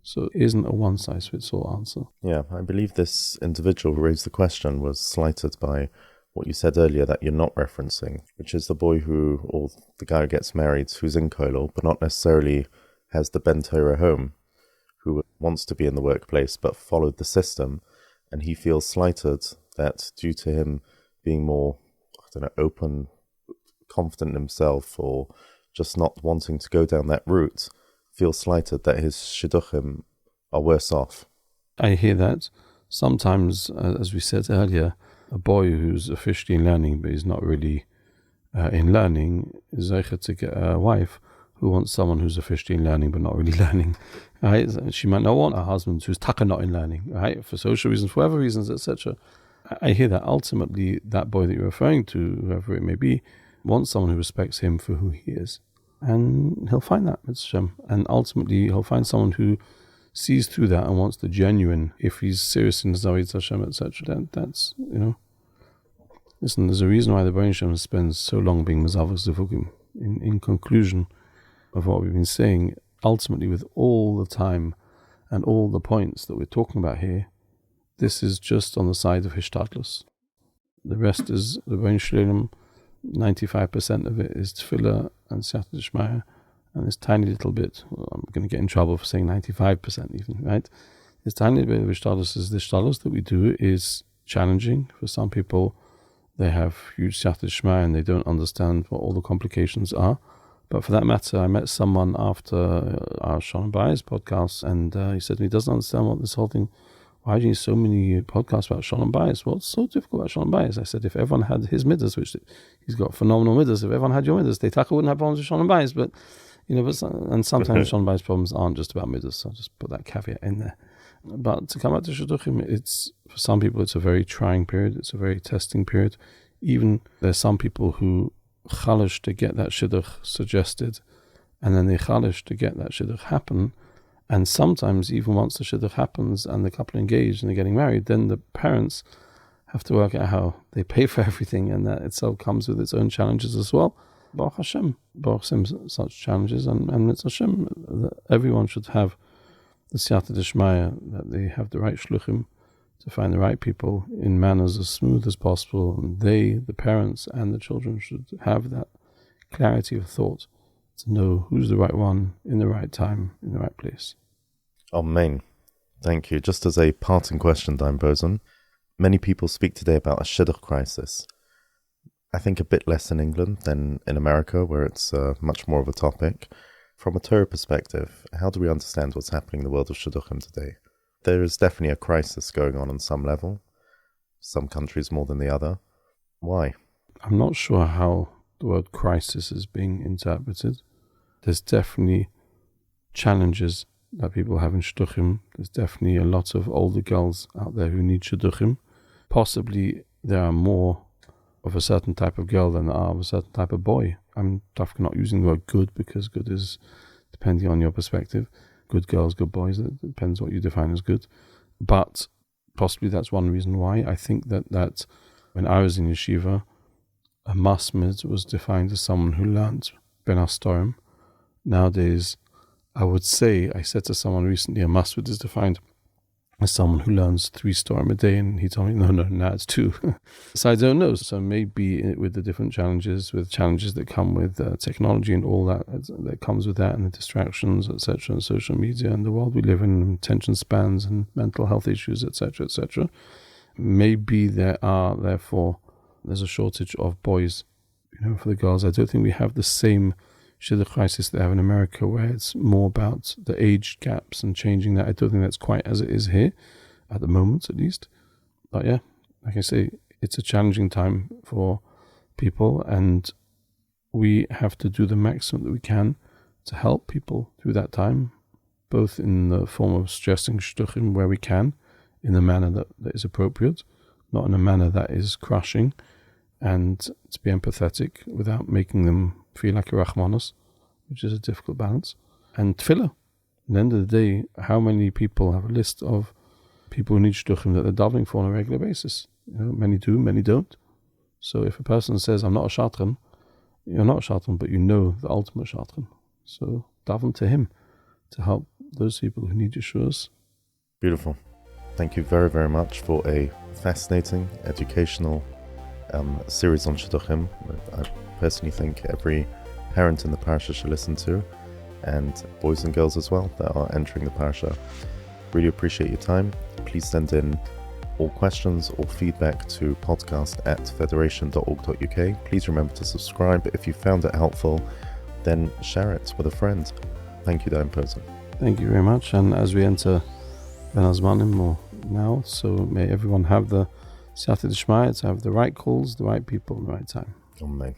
So it isn't a one-size-fits-all answer. Yeah, I believe this individual who raised the question was slighted by what you said earlier that you're not referencing, which is the boy who, or the guy who gets married who's in kollel, but not necessarily has the Ben Torah home, who wants to be in the workplace but followed the system, and he feels slighted that due to him being more, open, confident in himself, or just not wanting to go down that route, feels slighted that his shidduchim are worse off. I hear that. Sometimes, as we said earlier, a boy who's officially in learning but is not really in learning is zeicher to get a wife who wants someone who's officially in learning but not really learning. Right? She might not want a husband who's taka not in learning, right? For social reasons, for whatever reasons, etc. I hear that ultimately that boy that you're referring to, whoever it may be, wants someone who respects him for who he is. And he'll find that, and ultimately he'll find someone who sees through that and wants the genuine. If he's serious in his Avodas Hashem, etc., then that's, listen, there's a reason why the Baruch Hashem spends so long being mezavos zivugim. In conclusion of what we've been saying, ultimately with all the time and all the points that we're talking about here, this is just on the side of hishtadlus. The rest is the Baruch Hashem. 95% of it is tefillah and siyata d'shmaya, and this tiny little bit, I'm going to get in trouble for saying 95% even, right? This tiny bit of hishtadlus is the hishtadlus that we do is challenging. For some people, they have huge siyata d'shmaya and they don't understand what all the complications are. But for that matter, I met someone after our Shalom Bayis podcast, and he said to me, he doesn't understand what this whole thing. Why do you need so many podcasts about Shalom Bayis? What's so difficult about Shalom Bayis? I said, if everyone had his middot, which he's got phenomenal middot, if everyone had your middot, they wouldn't have problems with Shalom Bayis. But, and sometimes Shalom Bayis problems aren't just about middot, so I'll just put that caveat in there. But to come back to Shidduchim, for some people, it's a very trying period. It's a very testing period. Even there's some people who chalish to get that shidduch suggested, and then they chalish to get that shidduch happen. And sometimes, even once the shidduch happens and the couple are engaged and they're getting married, then the parents have to work out how they pay for everything, and that itself comes with its own challenges as well. Baruch Hashem, such challenges, and it's Hashem that everyone should have the siyata d'shmaya, that they have the right shluchim to find the right people in manners as smooth as possible, and they, the parents and the children, should have that clarity of thought to know who's the right one in the right time, in the right place. Amen. Thank you. Just as a parting question, Dayan Posen, many people speak today about a shidduch crisis. I think a bit less in England than in America, where it's much more of a topic. From a Torah perspective, how do we understand what's happening in the world of shidduchim today? There is definitely a crisis going on some level, some countries more than the other. Why? I'm not sure how the word crisis is being interpreted. There's definitely challenges that people have in shidduchim. There's definitely a lot of older girls out there who need shidduchim. Possibly there are more of a certain type of girl than there are of a certain type of boy. I'm definitely not using the word good, because good is depending on your perspective. Good girls, good boys, it depends what you define as good. But possibly that's one reason why. I think that when I was in yeshiva, a masmid was defined as someone who learned ben hastorim. Nowadays, I said to someone recently, a masmid is defined as someone who learns 3 storim a day, and he told me, no, now it's 2. So I don't know. So maybe with the different challenges that come with technology and all that comes with that, and the distractions, etc., and social media, and the world we live in, and attention spans, and mental health issues, etc., maybe there's a shortage of boys, for the girls. I don't think we have the same shidduch crisis they have in America, where it's more about the age gaps and changing that. I don't think that's quite as it is here, at the moment at least. But yeah, like I say, it's a challenging time for people, and we have to do the maximum that we can to help people through that time, both in the form of suggesting shidduchim where we can, in a manner that is appropriate, not in a manner that is crushing, and to be empathetic without making them feel like a rachmanos, which is a difficult balance. And tefillah. At the end of the day, how many people have a list of people who need shidduchim that they're davening for on a regular basis? Many do, many don't. So if a person says, I'm not a shatran, you're not a shatran, but you know the ultimate shatran. So daven to him to help those people who need Yeshuas. Beautiful. Thank you very, very much for a fascinating, educational series on shidduchim. I personally think every parent in the parasha should listen to, and boys and girls as well that are entering the parasha. Really appreciate your time. Please send in all questions or feedback to podcast@federation.org.uk. Please remember to subscribe if you found it helpful. then share it with a friend. Thank you, Dayan Posen. Thank you very much. And as we enter Ben Azmanim more now, so may everyone have the Siyata D'Shmaya, to have the right calls, the right people, and the right time. Amen.